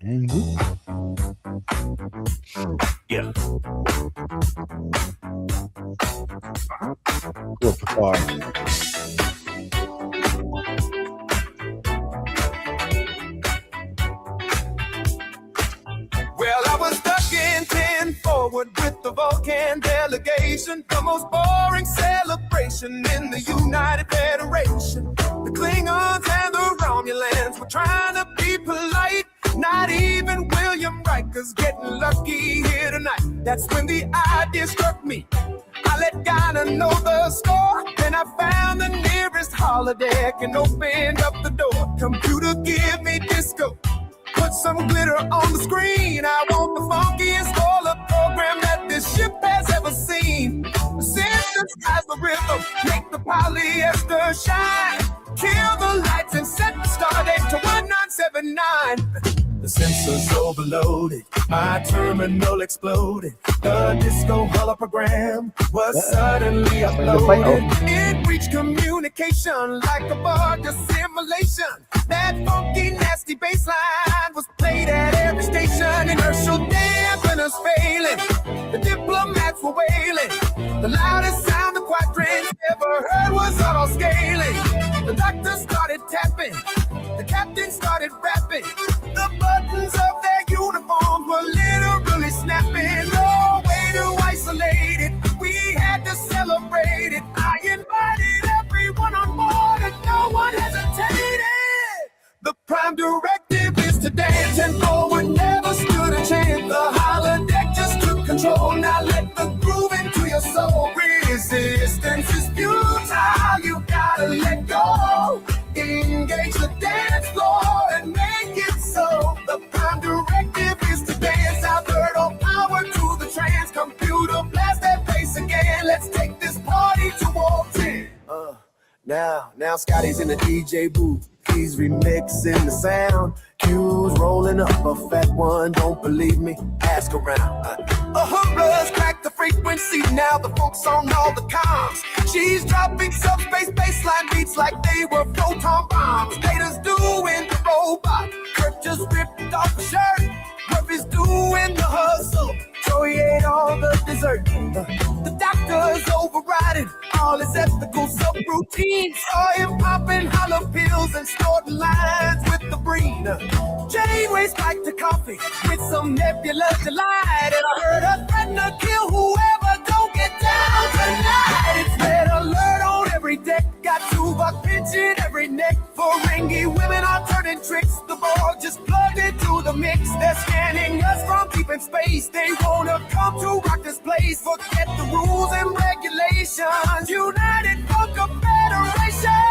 Yeah. Well, I was stuck in 10 forward with the Vulcan delegation, the most boring celebration in the United Federation. The Klingons and the Romulans were trying to be polite. Not even William Riker's getting lucky here tonight. That's when the idea struck me. I let Ghana know the score. Then I found the nearest holodeck and opened up the door. Computer, give me disco. Put some glitter on the screen. I want the funkiest roller program that this ship has ever seen. Synthesize the rhythm, make the polyester shine. Kill the lights and set the star date to 1979. The sensors overloaded, my terminal exploded. The disco hologram was suddenly uploaded. It reached communication like a bug simulation. That funky, nasty bass line was played at every station. Inertial dampeners failing, the diplomats were wailing. The loudest sound the quadrants ever heard was auto-scaling. The doctor started tapping, the captain started rapping. The buttons of their uniforms were literally snapping. No way to isolate it, we had to celebrate it. I invited everyone on board and no one hesitated. The prime directive is to dance, and forward never stood a chance. The holodeck just took control, now let the groove into your soul. Resistance is futile, you gotta let go. Engage the dance floor and make it so. The prime directive is to dance. Avert all power to the trance. Computer, blast that bass again. Let's take this party to War 10. Now Scotty's in the DJ booth. He's remixing the sound. Cues rolling up a fat one. Don't believe me? Ask around. Uhura's cracked the frequency. Now the folks on all the comms. She's dropping subspace baseline beats like they were photon bombs. Data's doing the robot. Kurt just ripped off the shirt. Murphy's doing the hustle. So he ate all the dessert. The doctor's overriding all his ethical subroutines. Saw him popping hollow pills and snorting lines with the breed. Janeway spiked the coffee with some nebula delight. And I heard her threaten to kill whoever don't get down tonight. It's red alert on every deck. Got Tuvok pinching every neck. Ferengi women are turning tricks. The Borg just plugged into the mix. They're scanning us from deep in space. They wanna come to rock this place. Forget the rules and regulations. United Funk Federation.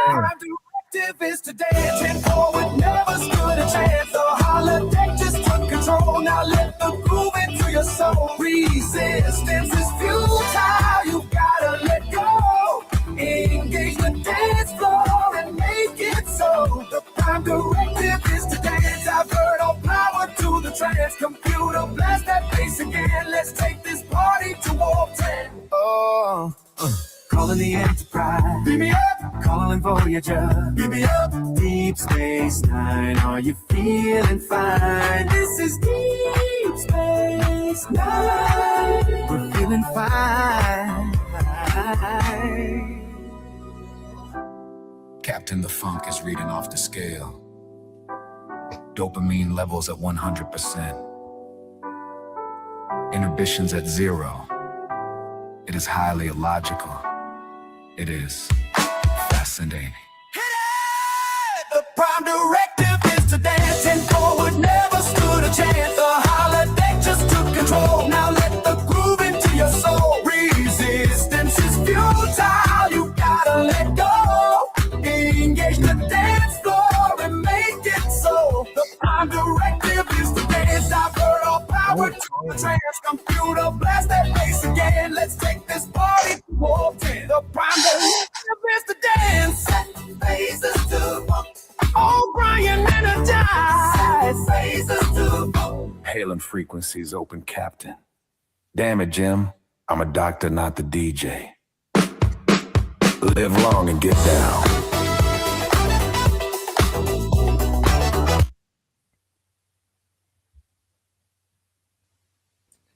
Prime directive is to dance, and forward never stood a chance. The holodeck just took control. Now let the groove into your soul. Resistance is futile. You gotta let go. Engage the dance floor and make it so. The prime directive is to dance. Avert all power to the trance. Computer, blast that bass again. Let's take this party to War 10. Calling the Enterprise. Beam me up. Calling Voyager. Beam me up. Deep Space Nine. Are you feeling fine? This is Deep Space Nine. We're feeling fine. Captain, the funk is reading off the scale. Dopamine levels at 100%. Inhibitions at 0. It is highly illogical. It is fascinating. Hit it! The prime directive is to dance, and forward never stood a chance. The holodeck just took control. Now let the groove into your soul. Resistance is futile. You gotta let go. Engage the dance floor and make it so. The prime directive is to dance. Divert all power to the trance. Computer, blast that bass again. Let's take this party to War 10. The prime directive is to dance. Set phases to funk. Oh, Brian, energize. Set phases to funk. Hailing frequencies open, Captain. Damn it, Jim. I'm a doctor, not the DJ. Live long and get down.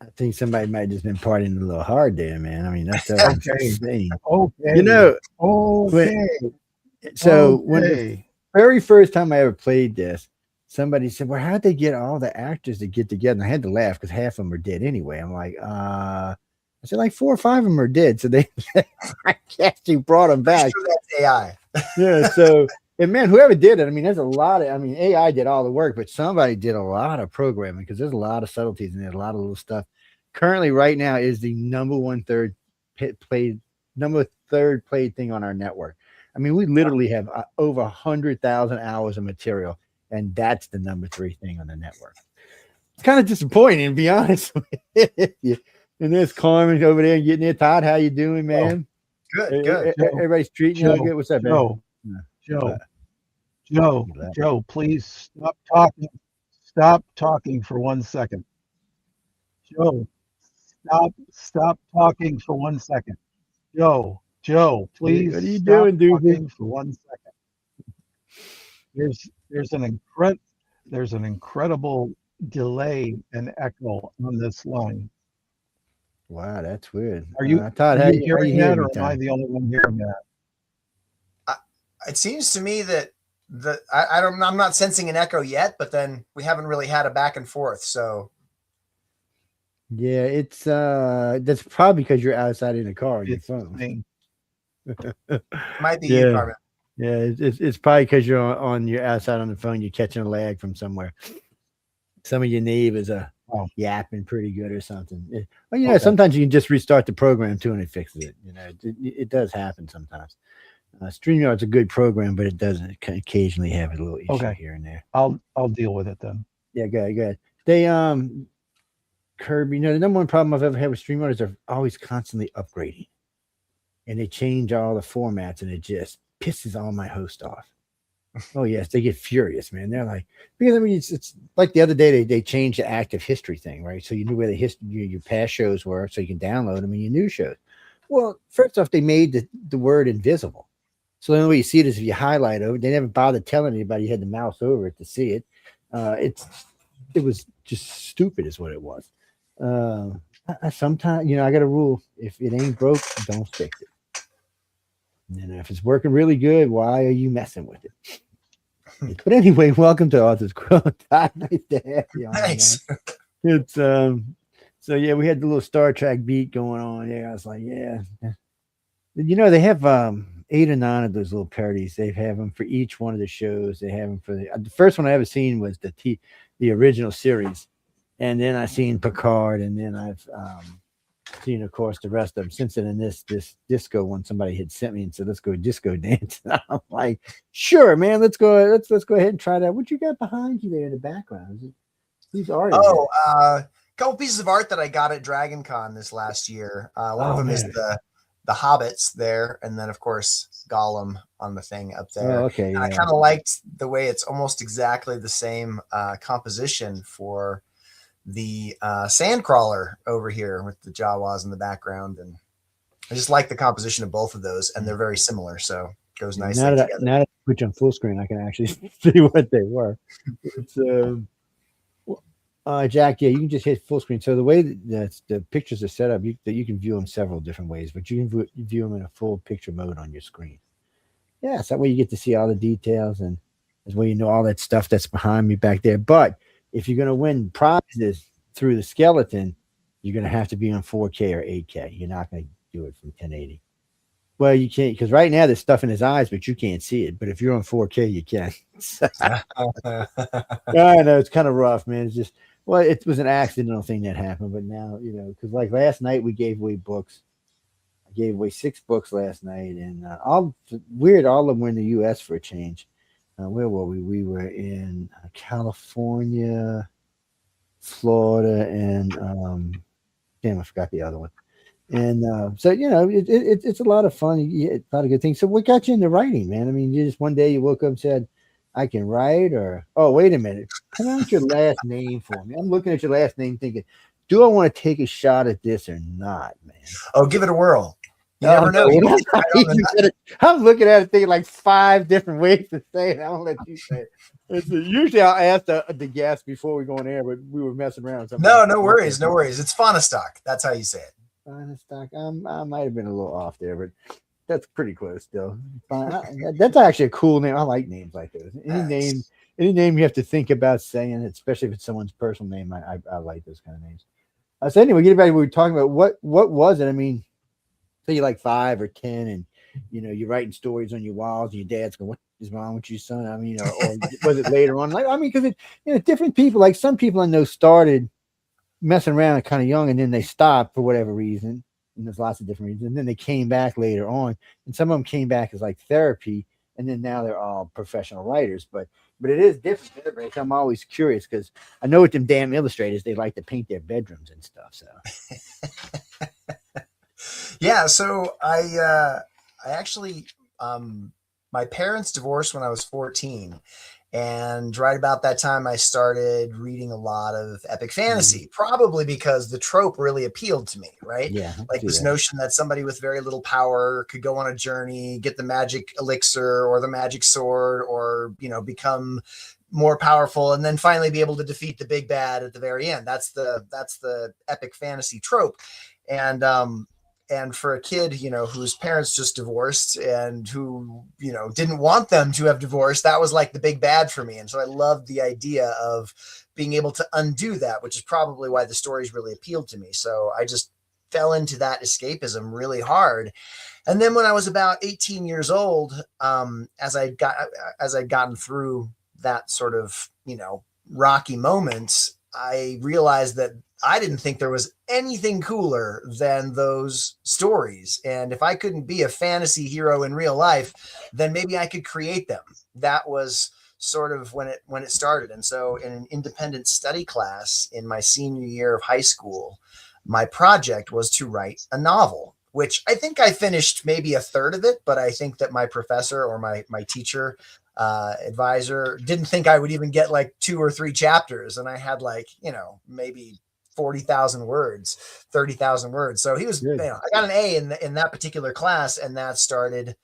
I think somebody might have just been partying a little hard there, man. I mean, that's Okay. insane. Okay. You know, Okay. so when the Okay. very first time I ever played this, somebody said, "Well, how'd they get all the actors to get together?" And I had to laugh because half of them are dead anyway. I'm like, I said, like 4 or 5 of them are dead. So they I actually brought them back. Sure that's AI. Yeah. So, and man, whoever did it, I mean, there's a lot of, I mean, AI did all the work, but somebody did a lot of programming because there's a lot of subtleties and there's a lot of little stuff. Currently, right now, is the number third played thing on our network. I mean, we literally have over 100,000 hours of material, and that's the number 3 thing on the network. It's kind of disappointing, to be honest with you. And there's Carmen over there getting there. Todd, how you doing, man? Good. Everybody's treating you all good. What's up, man? Joe, please stop talking. Stop talking for 1 second. Joe, stop talking for 1 second. Joe, please. What are you stop doing, dude? talking for 1 second. There's an incredible delay and echo on this line. Wow, that's weird. Are you Todd? are you hearing hearing that, me, or am I Todd? the only one hearing that? It seems to me that I'm not sensing an echo yet, but then we haven't really had a back and forth. So Yeah, it's that's probably because you're outside in the car on your It's phone. me. might be Yeah. you, Carmen. Yeah, it's probably because you're on you're outside on the phone. You're catching a lag from somewhere. Some of your neighbors are yapping pretty good or something. Well, you know, sometimes you can just restart the program too, and it fixes it. You know, it does happen sometimes. StreamYard's a good program, but it does occasionally have a little issue here and there. I'll deal with it then. Yeah, good. They Kirby, you know, the number one problem I've ever had with StreamYard is they're always constantly upgrading, and they change all the formats, and it just pisses all my host off. Oh yes, they get furious, man. They're like, because I mean, it's like the other day they changed the active history thing, right? So you knew where the history your past shows were, so you can download them and your new shows. Well, first off, they made the word invisible, so the only way you see it is if you highlight over it. They never bothered telling anybody you had to mouse over it to see it. It was just stupid, is what it was. Sometimes, you know, I got a rule: if it ain't broke, don't fix it. And if it's working really good, why are you messing with it? But anyway, welcome to Authors Quill. Nice to have you on. Thanks. Man. It's so yeah, we had the little Star Trek beat going on there. I was like, yeah. You know, they have 8 or 9 of those little parodies. They have them for each one of the shows. They have them for the first one I ever seen was the original series, and then I seen Picard, and then I've seen, of course, the rest of them. Since then, in this disco one, somebody had sent me and said, "Let's go disco dance." And I'm like, "Sure, man, let's go ahead and try that." What you got behind you there in the background? These artists. A couple pieces of art that I got at Dragon Con this last year. One of them is the Hobbits there, and then of course Gollum on the thing up there. Oh, okay. And I kind of liked the way it's almost exactly the same composition for the Sandcrawler over here with the Jawas in the background, and I just like the composition of both of those, and they're very similar, so it goes nicely together. Now that I put you on full screen, I can actually see what they were. It's Jack, yeah, you can just hit full screen. So the way that the pictures are set up, that you can view them several different ways, but you can view them in a full picture mode on your screen. Yeah, so that way you get to see all the details, and that's where you know all that stuff that's behind me back there. But if you're going to win prizes through the skeleton, you're going to have to be on 4K or 8K. You're not going to do it from 1080. Well, you can't, because right now there's stuff in his eyes, but you can't see it. But if you're on 4K, you can. I know it's kind of rough, man. It's just, well, it was an accidental thing that happened, but now, you know, because like last night we gave away books. I gave away 6 books last night, and all of them were in the U.S. for a change. Where were we? We were in California, Florida, and damn, I forgot the other one. And so, you know, it's a lot of fun. A lot of good things. So what got you into writing, man? I mean, you just one day you woke up and said, I can write, or, oh, wait a minute. Pronounce your last name for me. I'm looking at your last name thinking, do I want to take a shot at this or not, man? Oh, give it a whirl. You never know. You can I'm looking at it thinking like 5 different ways to say it. I won't let you say it. Usually I'll ask the guest before we go on air, but we were messing around. No worries. No worries. It's FAHRESTOCK. That's how you say it. FAHRESTOCK. I might have been a little off there, but that's pretty close still. That's actually a cool name. I like names like those. Any name you have to think about saying, especially if it's someone's personal name, I like those kind of names. So anyway, get back to what we were talking about. What was it? I mean, say you're like 5 or 10 and you're writing stories on your walls and your dad's going, what is wrong with you, son? I mean, or was it later on? Like, I mean, because different people, like some people I know started messing around kind of young and then they stopped for whatever reason. And there's lots of different reasons. And then they came back later on. And some of them came back as like therapy. And then now they're all professional writers. But it is different. I'm always curious because I know with them damn illustrators, they like to paint their bedrooms and stuff. So yeah, so I actually my parents divorced when I was 14, and right about that time I started reading a lot of epic fantasy, probably because the trope really appealed to me, right? Yeah, like this notion that somebody with very little power could go on a journey, get the magic elixir or the magic sword, or become more powerful, and then finally be able to defeat the big bad at the very end. That's the epic fantasy trope. And for a kid, whose parents just divorced and who, didn't want them to have divorced, that was like the big bad for me. And so I loved the idea of being able to undo that, which is probably why the stories really appealed to me. So I just fell into that escapism really hard. And then when I was about 18 years old, as I'd gotten through that sort of, rocky moments, I realized that I didn't think there was anything cooler than those stories. And if I couldn't be a fantasy hero in real life, then maybe I could create them. That was sort of when it started. And so in an independent study class in my senior year of high school, my project was to write a novel, which I think I finished maybe a third of it, but I think that my professor or my teacher advisor didn't think I would even get like 2 or 3 chapters. And I had like, maybe 40,000 words, 30,000 words. So he was, I got an A in that particular class, and that started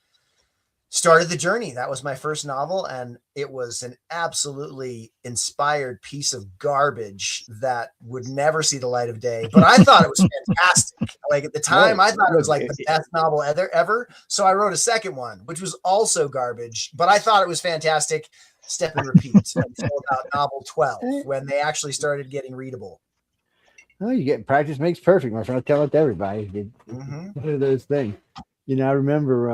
the journey. That was my first novel, and it was an absolutely inspired piece of garbage that would never see the light of day. But I thought it was fantastic. Like at the time, I thought it was like the best novel ever. So I wrote a second one, which was also garbage, but I thought it was fantastic. Step and repeat until about novel 12, when they actually started getting readable. Oh, you get practice makes perfect, my friend. I tell it to everybody. One of those things. I remember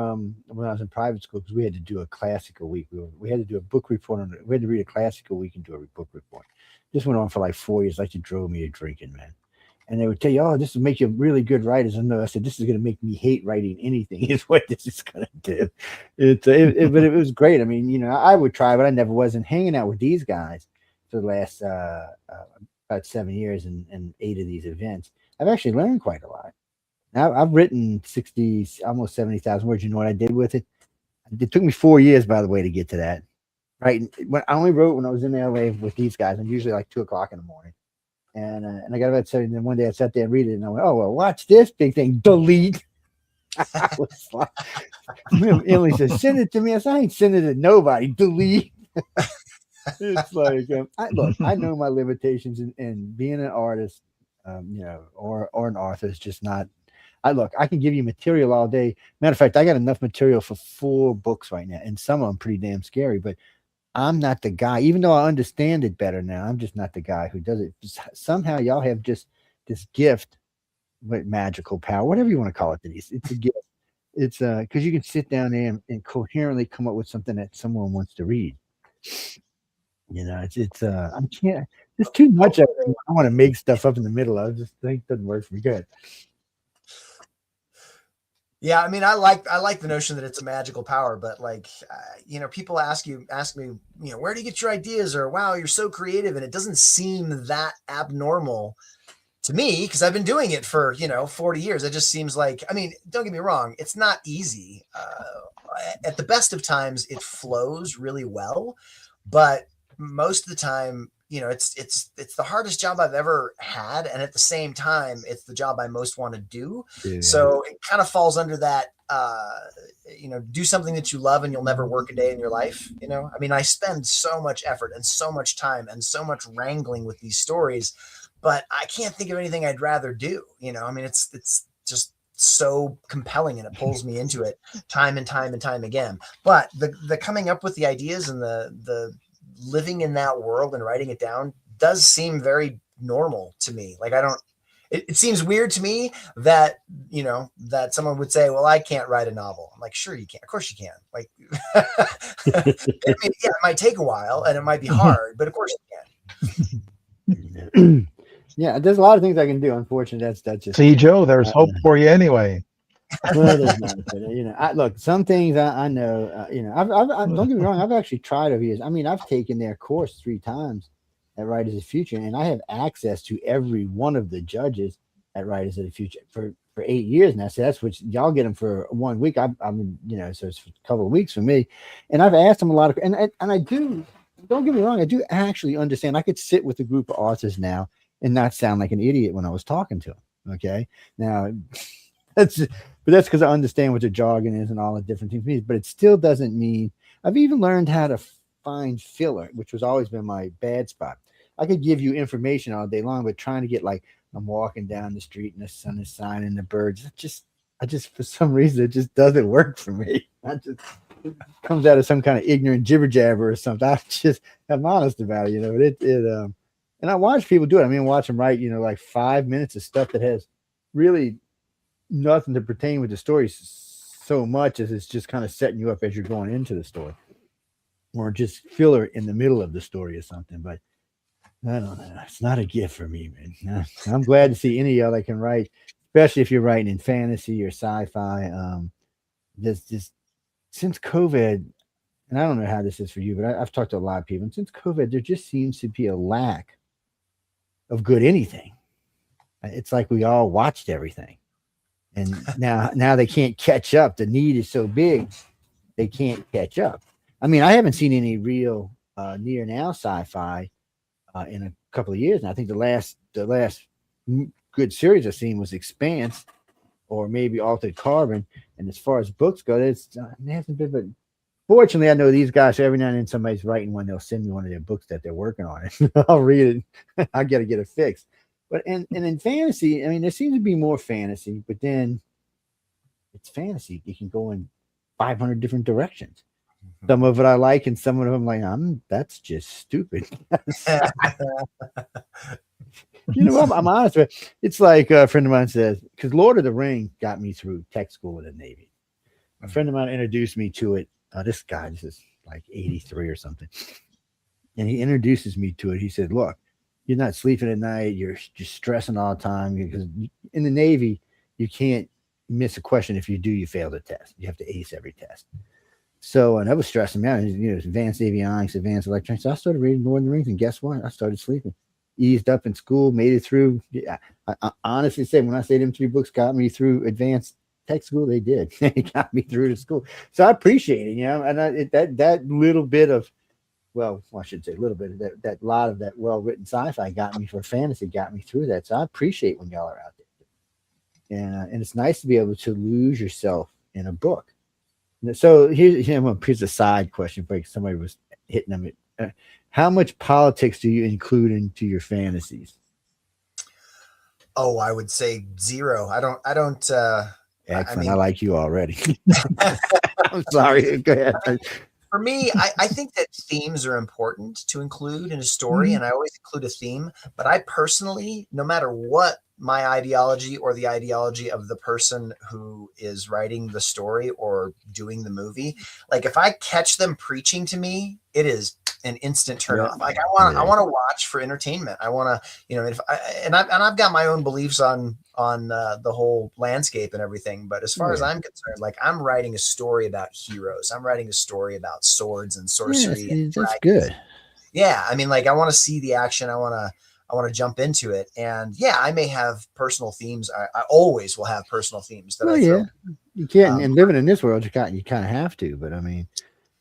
when I was in private school, because we had to do a classic a week. We had to do a book report on it. We had to read a classic a week and do a book report. This went on for like 4 years. Like, it drove me to drinking, man. And they would tell you, "Oh, this will make you really good writers." And no, I said, "This is going to make me hate writing anything." Is what this is going to do. But it was great. I mean, I would try, but I never was. And hanging out with these guys for the last about 7 years and 8 of these events, I've actually learned quite a lot. Now I've written 60, almost 70,000 words. You know what I did with it? It took me 4 years, by the way, to get to that. Right. When I only wrote when I was in LA with these guys, and usually like 2:00 in the morning. And I got about 7. And then one day I sat there and read it, and I went, "Oh, well, watch this big thing. Delete." I was like, Emily says, "Send it to me." I said, "I ain't sending it to nobody. Delete." It's like, I know my limitations in being an artist, or an author is just not. I can give you material all day. Matter of fact, I got enough material for 4 books right now, and some of them pretty damn scary. But I'm not the guy, even though I understand it better now. I'm just not the guy who does it. Somehow, y'all have just this gift, with magical power, whatever you want to call it. Denise, it's a gift. It's because you can sit down there and coherently come up with something that someone wants to read. It's I can't. There's too much. I want to make stuff up in the middle. I just think it doesn't work for me. Good. Yeah, I mean, I like the notion that it's a magical power, but like, people ask me, where do you get your ideas? Or, wow, you're so creative, and it doesn't seem that abnormal to me because I've been doing it for 40 years. It just seems like, I mean, don't get me wrong, it's not easy. At the best of times, it flows really well, but most of the time, you know, it's the hardest job I've ever had, and at the same time, it's the job I most want to do. Yeah. So it kind of falls under that. You know, do something that you love, and you'll never work a day in your life. You know, I mean, I spend so much effort and so much time and so much wrangling with these stories, but I can't think of anything I'd rather do. You know, I mean, it's just so compelling, and it pulls me into it time and time and time again. But the coming up with the ideas and the living in that world and writing it down does seem very normal to me. Like it seems weird to me that, you know, that someone would say, well, I can't write a novel. I'm like, sure you can. Of course you can. Like, I mean, yeah, it might take a while and it might be hard, but of course you can. Yeah, there's a lot of things I can do. Unfortunately, that's just. See, Joe, there's hope for you anyway. Well, there's not, but, you know, look, some things I know, you know, I've don't get me wrong, I've actually tried over years. I mean, I've taken their course 3 times at Writers of the Future, and I have access to every one of the judges at Writers of the Future for 8 years now. So that's what y'all get them for 1 week. I'm, you know, so it's a couple of weeks for me, and I've asked them a lot of, and I do. Don't get me wrong, I do actually understand. I could sit with a group of authors now and not sound like an idiot when I was talking to them. Okay, now that's because I understand what the jargon is and all the different things mean, but it still doesn't mean. I've even learned how to find filler, which has always been my bad spot. I could give you information all day long, but trying to get, like, I'm walking down the street and the sun is shining, the birds, I just for some reason it just doesn't work for me. It comes out of some kind of ignorant jibber jabber or something. I'm honest about it, you know. And I watch people do it. I mean, watch them write, you know, like 5 minutes of stuff that has really nothing to pertain with the story so much as it's just kind of setting you up as you're going into the story, or just filler in the middle of the story or something. But I don't know. It's not a gift for me, man. I'm glad to see any of y'all that can write, especially if you're writing in fantasy or sci-fi. This since COVID, and I don't know how this is for you, but I've talked to a lot of people. And since COVID, there just seems to be a lack of good anything. It's like we all watched everything, and now they can't catch up. The need is so big, they can't catch up. I mean, I haven't seen any real near now sci-fi in a couple of years. And I think the last good series I've seen was Expanse, or maybe Altered Carbon. And as far as books go, it hasn't been. But fortunately, I know these guys. So every now and then, somebody's writing one. They'll send me one of their books that they're working on, and I'll read it. I got to get it fixed. But and in fantasy, I mean, there seems to be more fantasy, but then it's fantasy. You can go in 500 different directions. Some of it I like, and some of them like, that's just stupid. You know, I'm honest with it. It's like a friend of mine says, because Lord of the Rings got me through tech school in the Navy. A friend of mine introduced me to it. This is like 83 or something. And he introduces me to it. He said, look, you're not sleeping at night. You're just stressing all the time, because in the Navy, you can't miss a question. If you do, you fail the test. You have to ace every test. So, and that was stressing me out. You know, advanced avionics, advanced electronics. So I started reading Lord of the Rings, and guess what? I started sleeping. Eased up in school, made it through. I honestly say, when I say them 3 books got me through advanced tech school, they did. They got me through to school. So I appreciate it, you know. And that little bit of, well, I should say a little bit of that lot of that well-written sci-fi got me, for fantasy, got me through that. So I appreciate when y'all are out there. And it's nice to be able to lose yourself in a book. So here's a side question for you. Somebody was hitting them. How much politics do you include into your fantasies? Oh, I would say 0. I don't. Excellent. I like you already. I'm sorry. Go ahead. For me, I think that themes are important to include in a story, and I always include a theme. But I personally, no matter what my ideology or the ideology of the person who is writing the story or doing the movie, like if I catch them preaching to me, it is an instant turn off. Like I want to watch for entertainment. I want to, you know, I've got my own beliefs on the whole landscape and everything. But as far as I'm concerned, like I'm writing a story about heroes. I'm writing a story about swords and sorcery. And that's good. Yeah. I mean, like I want to see the action. I want to jump into it. And yeah, I may have personal themes. I always will have personal themes that I throw. You can't, and living in this world, you kind of have to, but I mean,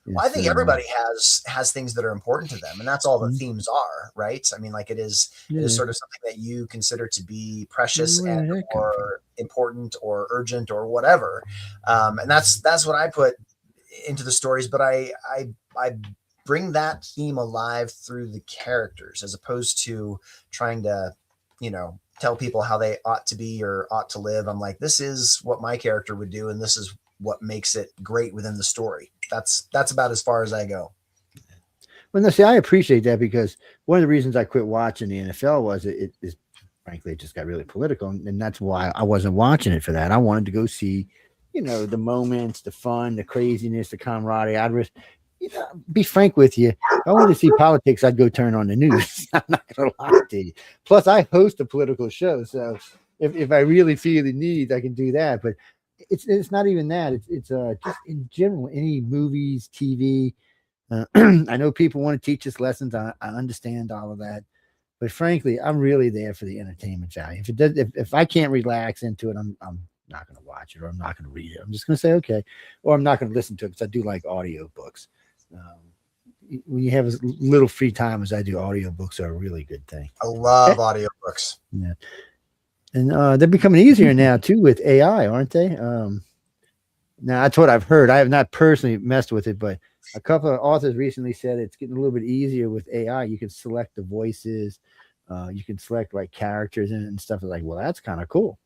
Well, I think everybody has things that are important to them, and that's all that themes are, right? I mean, like it is sort of something that you consider to be precious and or important or urgent or whatever, and that's what I put into the stories. But I bring that theme alive through the characters, as opposed to trying to, tell people how they ought to be or ought to live. I'm like, this is what my character would do, and this is what makes it great within the story. That's about as far as I go. Well, no, see, I appreciate that, because one of the reasons I quit watching the NFL was it frankly, it just got really political, and that's why I wasn't watching it for that. I wanted to go see, the moments, the fun, the craziness, the camaraderie. I'd be frank with you. If I wanted to see politics, I'd go turn on the news. I'm not going to lie to you. Plus, I host a political show, so if I really feel the need, I can do that. But it's not even that. It's just in general, any movies, TV. I know people want to teach us lessons. I understand all of that, but frankly, I'm really there for the entertainment value. If I can't relax into it, I'm not going to watch it, or I'm not going to read it. I'm just going to say okay, or I'm not going to listen to it, because I do like audio books. When you have as little free time as I do, audio books are a really good thing. I love audio books. Yeah. And they're becoming easier now too with AI, aren't they? Now that's what I've heard. I have not personally messed with it, but a couple of authors recently said it's getting a little bit easier with AI. You can select the voices, you can select like characters and stuff. Like, well, that's kind of cool.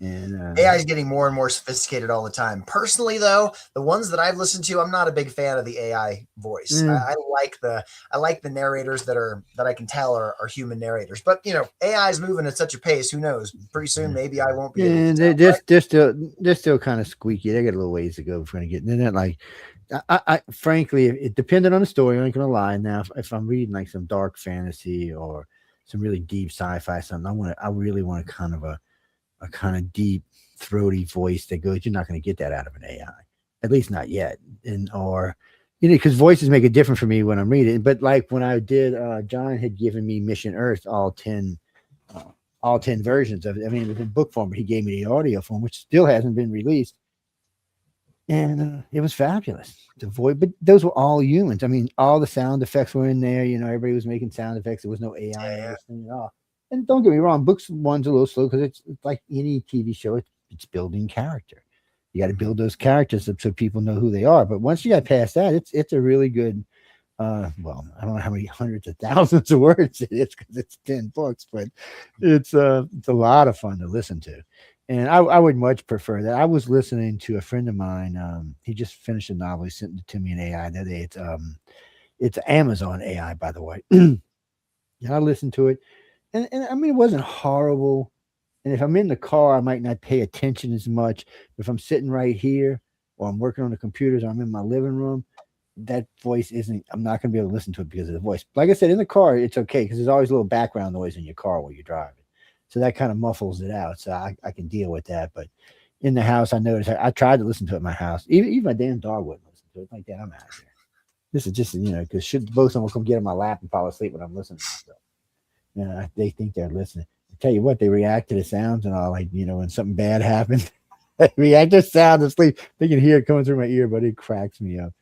And AI is getting more and more sophisticated all the time. Personally, though, the ones that I've listened to, I'm not a big fan of the AI voice. I like the narrators that I can tell are human narrators. But AI is moving at such a pace. Who knows? Pretty soon, maybe I won't be. They're still kind of squeaky. They got a little ways to go before they get. They're not like. I frankly, it depended on the story. I'm not gonna lie. Now, if I'm reading like some dark fantasy or some really deep sci-fi, something, I really want kind of a kind of deep, throaty voice that goes. You're not going to get that out of an AI, at least not yet. Because voices make it different for me when I'm reading. But like when I did, John had given me Mission Earth, all 10 versions of it. I mean, it was in book form, but he gave me the audio form, which still hasn't been released. And it was fabulous. The voice, but those were all humans. I mean, all the sound effects were in there. Everybody was making sound effects. There was no AI at all. And don't get me wrong, books one's a little slow, because it's like any TV show. It's building character. You got to build those characters up so people know who they are. But once you got past that, it's a really good. Well, I don't know how many hundreds of thousands of words it is, because it's 10 books, but it's a lot of fun to listen to. And I would much prefer that. I was listening to a friend of mine. He just finished a novel. He sent it to me in AI that day. It's Amazon AI, by the way. And I listened to it. And I mean, it wasn't horrible. And if I'm in the car, I might not pay attention as much. If I'm sitting right here, or I'm working on the computers, or I'm in my living room, that voice I'm not going to be able to listen to it because of the voice. Like I said, in the car, it's okay, because there's always a little background noise in your car while you're driving. So that kind of muffles it out. So I can deal with that. But in the house, I noticed I tried to listen to it in my house. Even my damn dog wouldn't listen to it. Like that, I'm out of here. This is just, because both of them will come get in my lap and fall asleep when I'm listening to stuff. They think they're listening. I tell you what, they react to the sounds and all, like, when something bad happens, they react to sound and sleep. They can hear it coming through my ear, but it cracks me up.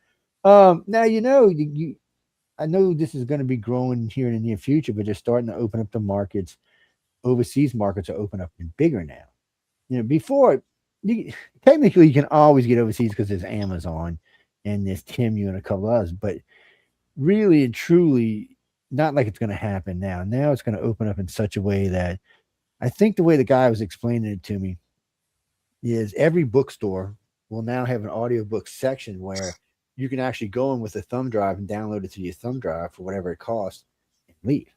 Now, I know this is going to be growing here in the near future, but they're starting to open up the markets. Overseas markets are open up and bigger now. Before, technically you can always get overseas because there's Amazon and there's Temu and a couple others, but really and truly, not like it's going to happen now. Now it's going to open up in such a way that I think the way the guy was explaining it to me is every bookstore will now have an audiobook section where you can actually go in with a thumb drive and download it to your thumb drive for whatever it costs and leave.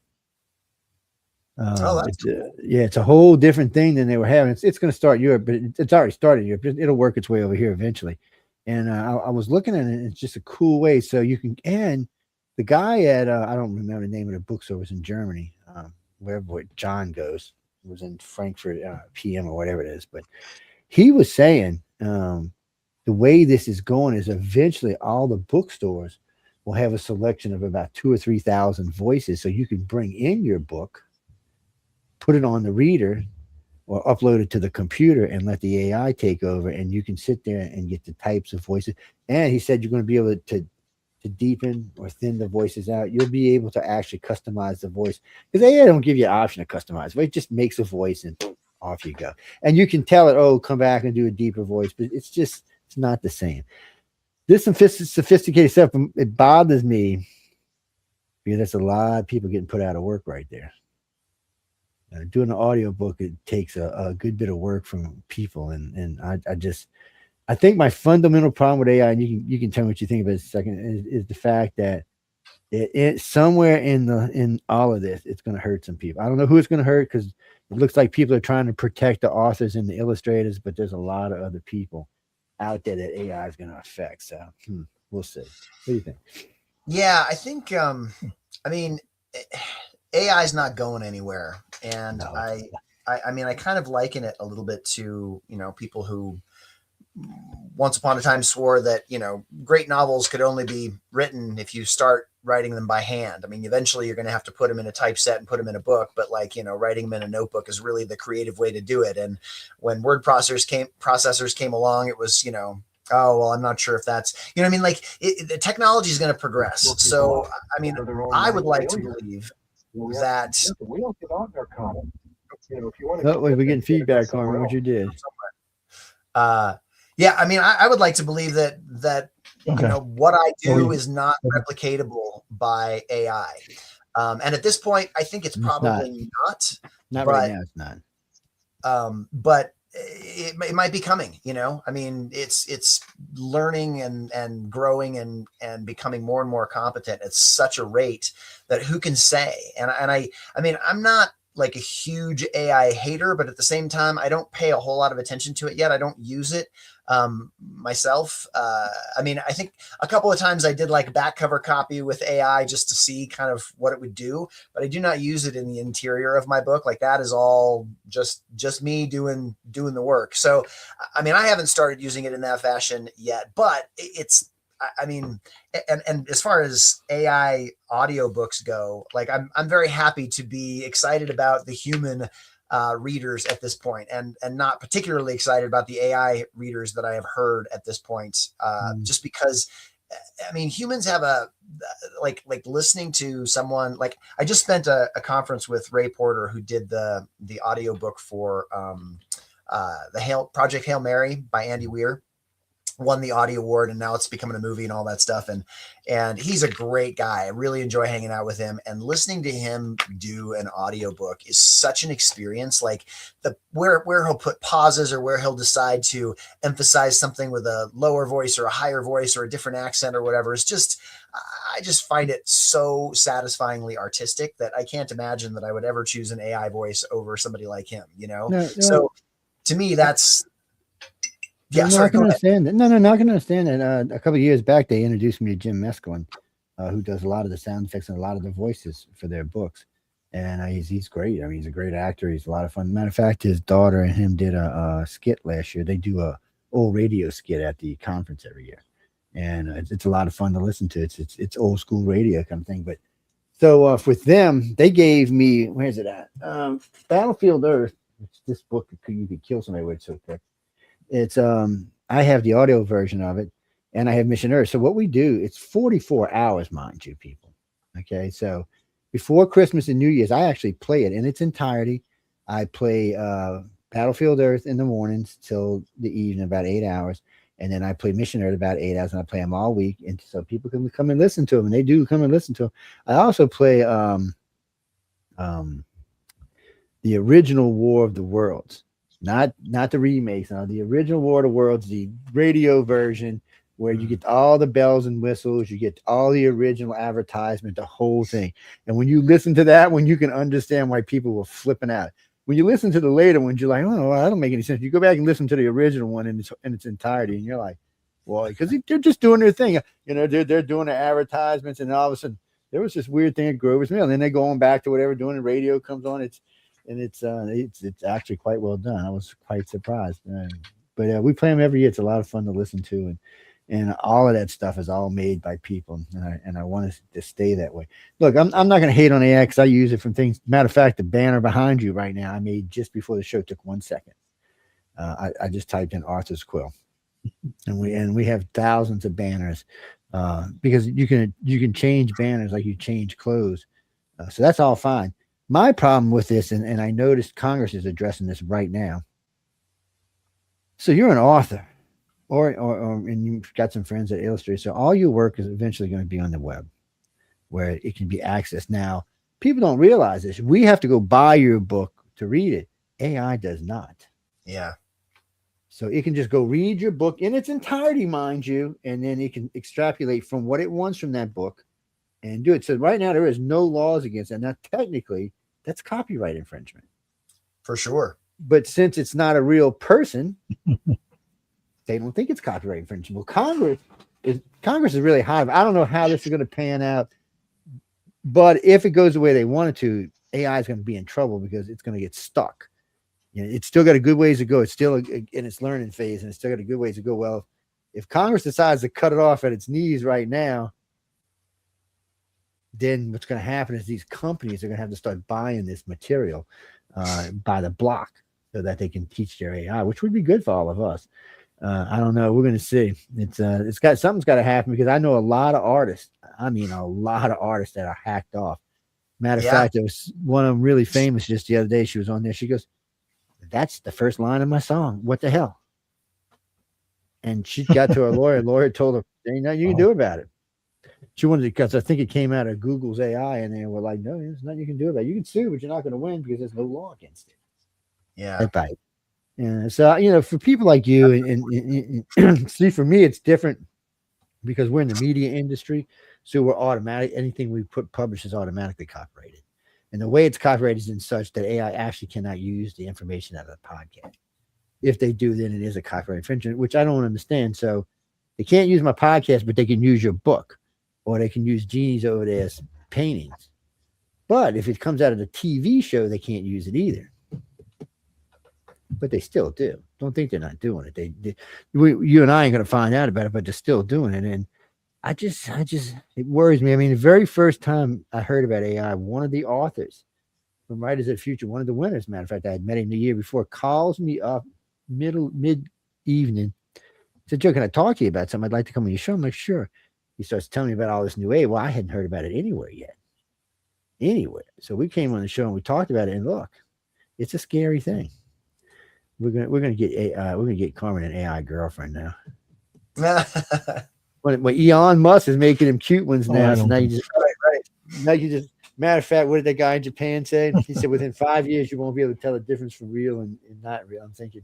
It's a whole different thing than they were having. It's going to start Europe, but it's already started Europe. It'll work its way over here eventually. And I was looking at it, and it's just a cool way. So you can, and the guy at I don't remember the name of the bookstore, was in Germany, wherever John goes. It was in Frankfurt PM or whatever it is. But he was saying the way this is going is eventually all the bookstores will have a selection of about 2,000 or 3,000 voices, so you can bring in your book, put it on the reader, or upload it to the computer and let the AI take over, and you can sit there and get the types of voices. And he said you're going to be able to to deepen or thin the voices out, you'll be able to actually customize the voice, because AI don't give you an option to customize. It just makes a voice and boom, off you go. And you can tell it, oh, come back and do a deeper voice, but it's not the same. This sophisticated stuff, it bothers me because there's a lot of people getting put out of work right there. Doing an audiobook, it takes a good bit of work from people, and I think my fundamental problem with AI, and you can tell me what you think about it in a second, is the fact that it somewhere in all of this, it's going to hurt some people. I don't know who it's going to hurt, because it looks like people are trying to protect the authors and the illustrators, but there's a lot of other people out there that AI is going to affect. So we'll see. What do you think? Yeah, I think I mean, AI is not going anywhere, and No. I mean, I kind of liken it a little bit to, people who once upon a time swore that, great novels could only be written if you start writing them by hand. I mean, eventually you're going to have to put them in a typeset and put them in a book, but writing them in a notebook is really the creative way to do it. And when word processors came along, it was, oh, well, I'm not sure if that's, I mean, the technology is going to progress. So, I mean, I would like to believe that. Oh, wait, we're getting feedback, Carmen, what you did. Yeah, I mean, I would like to believe that what I do is not replicatable by AI. And at this point, I think it's probably not. Not right now, it's not. But it might be coming, I mean, it's learning and growing and becoming more and more competent at such a rate that who can say? And I mean, I'm not like a huge AI hater, but at the same time, I don't pay a whole lot of attention to it yet. I don't use it myself. I mean, I think a couple of times I did like back cover copy with AI just to see kind of what it would do, but I do not use it in the interior of my book. Like that is all just me doing the work. So, I mean, I haven't started using it in that fashion yet, but I mean, and as far as AI audiobooks go, like I'm very happy to be excited about the human readers at this point, and not particularly excited about the AI readers that I have heard at this point, just because, I mean, humans have like listening to someone. Like I just spent a conference with Ray Porter, who did the audiobook for the Project Hail Mary by Andy Weir. Won the audio award, and now it's becoming a movie and all that stuff. And he's a great guy. I really enjoy hanging out with him, and listening to him do an audiobook is such an experience. Like where he'll put pauses, or where he'll decide to emphasize something with a lower voice or a higher voice or a different accent or whatever. It's just, I just find it so satisfyingly artistic that I can't imagine that I would ever choose an AI voice over somebody like him, No. So to me, that's, yeah, I can understand that. No, I can understand that. A couple of years back, they introduced me to Jim Mesclin, who does a lot of the sound effects and a lot of the voices for their books. And he's great. I mean, he's a great actor. He's a lot of fun. Matter of fact, his daughter and him did a skit last year. They do a old radio skit at the conference every year, and it's a lot of fun to listen to. It's old school radio kind of thing. But so with them, they gave me, where's it at? Battlefield Earth. It's this book you could kill somebody with. So quick. It's I have the audio version of it, and I have Mission Earth. So what we do, it's 44 hours, mind you, people. Okay, so before Christmas and New Year's, I actually play it in its entirety. I play Battlefield Earth in the mornings till the evening, about 8 hours, and then I play Mission Earth about 8 hours, and I play them all week, and so people can come and listen to them, and they do come and listen to them. I also play the original War of the Worlds. Not the remakes, the original War of the Worlds, the radio version, where you get all the bells and whistles, you get all the original advertisement, the whole thing. And when you listen to that one, you can understand why people were flipping out. When you listen to the later ones, you're like, oh, that don't make any sense. You go back and listen to the original one in its entirety, and you're like, well, because they're just doing their thing. They're doing their advertisements, and all of a sudden there was this weird thing at Grover's Mill, and then they're going back to whatever doing, the radio comes on. It's actually quite well done. I was quite surprised. But we play them every year. It's a lot of fun to listen to, and all of that stuff is all made by people, and I want it to stay that way. Look, I'm not going to hate on AI because I use it from things. Matter of fact, the banner behind you right now I made just before the show. Took 1 second. I just typed in Authors Quill, and we have thousands of banners because you can change banners like you change clothes. So that's all fine. My problem with this, and I noticed Congress is addressing this right now. So you're an author, or and you've got some friends that illustrate. So all your work is eventually going to be on the web, where it can be accessed. Now, people don't realize this. We have to go buy your book to read it. AI does not. Yeah. So it can just go read your book in its entirety, mind you, and then it can extrapolate from what it wants from that book and do it. So right now there is no laws against it. Now, technically, that's copyright infringement. For sure. But since it's not a real person, they don't think it's copyright infringement. Well, Congress is really high. I don't know how this is going to pan out, but if it goes the way they want it to, AI is going to be in trouble because it's going to get stuck. It's still got a good ways to go. It's still in its learning phase, and it's still got a good ways to go. Well, if Congress decides to cut it off at its knees right now, then what's going to happen is these companies are going to have to start buying this material by the block so that they can teach their AI, which would be good for all of us. I don't know. We're going to see. Something's got to happen because I know a lot of artists. I mean, a lot of artists that are hacked off. Matter of fact, there was one of them really famous just the other day. She was on there. She goes, "That's the first line of my song. What the hell?" And she got to her lawyer. Lawyer told her, "There ain't nothing you can do about it." She wanted to, because I think it came out of Google's AI, and they were like, "No, there's nothing you can do about it. You can sue, but you're not going to win because there's no law against it." Yeah. Right. Yeah. So, for people like you, and see, for me, it's different because we're in the media industry. So we're automatic. Anything we publish is automatically copyrighted. And the way it's copyrighted is in such that AI actually cannot use the information out of the podcast. If they do, then it is a copyright infringement, which I don't understand. So they can't use my podcast, but they can use your book, or they can use Jeannie's over there's paintings. But if it comes out of the TV show, they can't use it either. But they still do. Don't think they're not doing it. You and I ain't going to find out about it, but they're still doing it. And I just, it worries me. I mean, the very first time I heard about AI, one of the authors from Writers of the Future, one of the winners, matter of fact, I had met him the year before, calls me up mid-evening. Said, "Joe, can I talk to you about something? I'd like to come on your show." I'm like, "Sure." He starts telling me about all this new AI. Well, I hadn't heard about it anywhere yet. Anywhere. So we came on the show and we talked about it. And look, it's a scary thing. We're gonna get Carmen an AI girlfriend now. When Elon Musk is making him cute ones now, so now you just now you just. Matter of fact, what did that guy in Japan say? He said, "Within 5 years, you won't be able to tell the difference from real and not real." I'm thinking,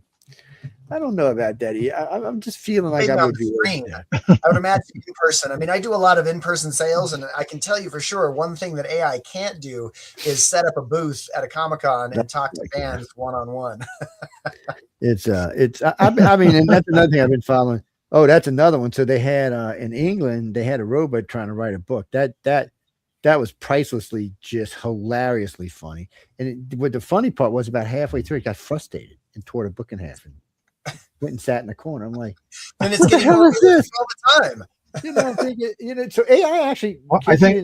I don't know about that. I'm just feeling like I would be. I would imagine in person. I mean, I do a lot of in-person sales, and I can tell you for sure, one thing that AI can't do is set up a booth at a Comic-Con and talk to fans one-on-one. I mean, and that's another thing I've been following. Oh, that's another one. So they had in England, they had a robot trying to write a book. That was pricelessly, just hilariously funny. And what the funny part was, about halfway through, it got frustrated and tore the book in half and went and sat in the corner. I'm like, and it's getting more realistic all the time. I'm thinking, so AI actually, I think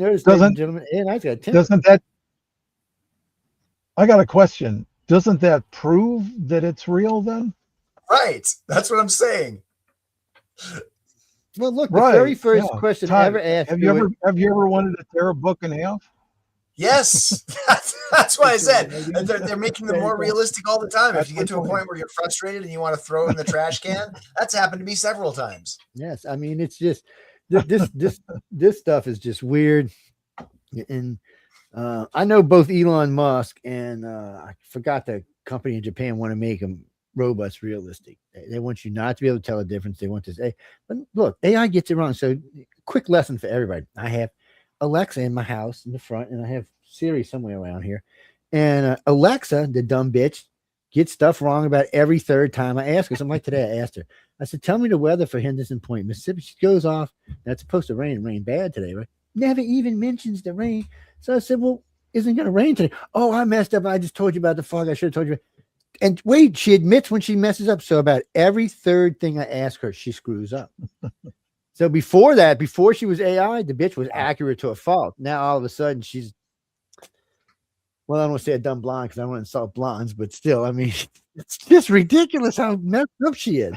I got a question. Doesn't that prove that it's real then? Right. That's what I'm saying. Well, look, the very first question Todd, I ever asked. Have you ever wanted to tear a book in half? Yes, that's why I said they're making them more realistic all the time. If you get to a point where you're frustrated and you want to throw in the trash can, that's happened to me several times. Yes, I mean, it's just this stuff is just weird. And I know both Elon Musk and I forgot the company in Japan want to make them robots realistic. They want you not to be able to tell the difference. They want to say, but look, AI gets it wrong. So quick lesson for everybody. I have Alexa in my house in the front, and I have Siri somewhere around here. And Alexa, the dumb bitch, gets stuff wrong about every third time I ask her. Something like today, I asked her. I said, "Tell me the weather for Henderson Point, Mississippi." She goes off. That's supposed to rain bad today, right? Never even mentions the rain. So I said, "Well, isn't it going to rain today?" "Oh, I messed up. I just told you about the fog. I should have told you." And wait, she admits when she messes up. So about every third thing I ask her, she screws up. So before she was AI, the bitch was accurate to a fault. Now all of a sudden she's, well, I don't want to say a dumb blonde because I don't want to insult blondes, but still, I mean, it's just ridiculous how messed up she is.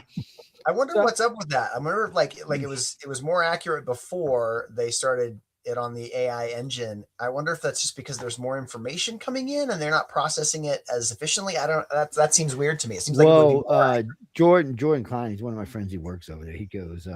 I wonder So- what's up with that. I wonder if like it was more accurate before they started it on the AI engine. I wonder if that's just because there's more information coming in and they're not processing it as efficiently. I don't. That seems weird to me. It seems like it would be more accurate. Jordan Klein, he's one of my friends. He works over there. He goes,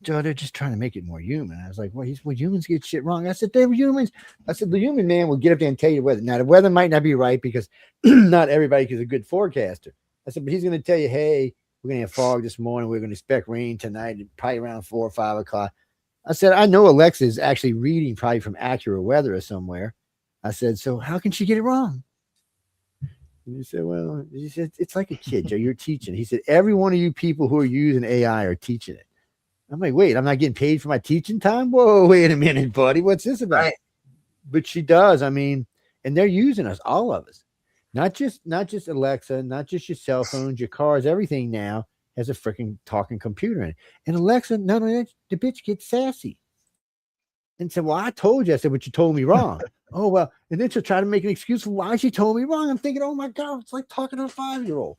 Joe, they're just trying to make it more human. I was like, well, humans get shit wrong. I said, they were humans. I said, the human man will get up there and tell you weather. Now, the weather might not be right because not everybody is a good forecaster. I said, but he's going to tell you, hey, we're going to have fog this morning. We're going to expect rain tonight, probably around 4 or 5 o'clock. I said, I know Alexa is actually reading probably from accurate weather or somewhere. I said, so how can she get it wrong? And he said, well, he said, it's like a kid, Joe, you're teaching. He said, every one of you people who are using AI are teaching it. I'm like, wait, I'm not getting paid for my teaching time? Whoa, wait a minute, buddy. What's this about? Right. But she does. I mean, and they're using us, all of us. Not just Alexa, not just your cell phones, your cars, everything now has a freaking talking computer in it. And Alexa, not only that, the bitch gets sassy and said, well, I told you. I said, but you told me wrong. Oh, well, and then she'll try to make an excuse for why she told me wrong. I'm thinking, oh my God, it's like talking to a 5-year-old.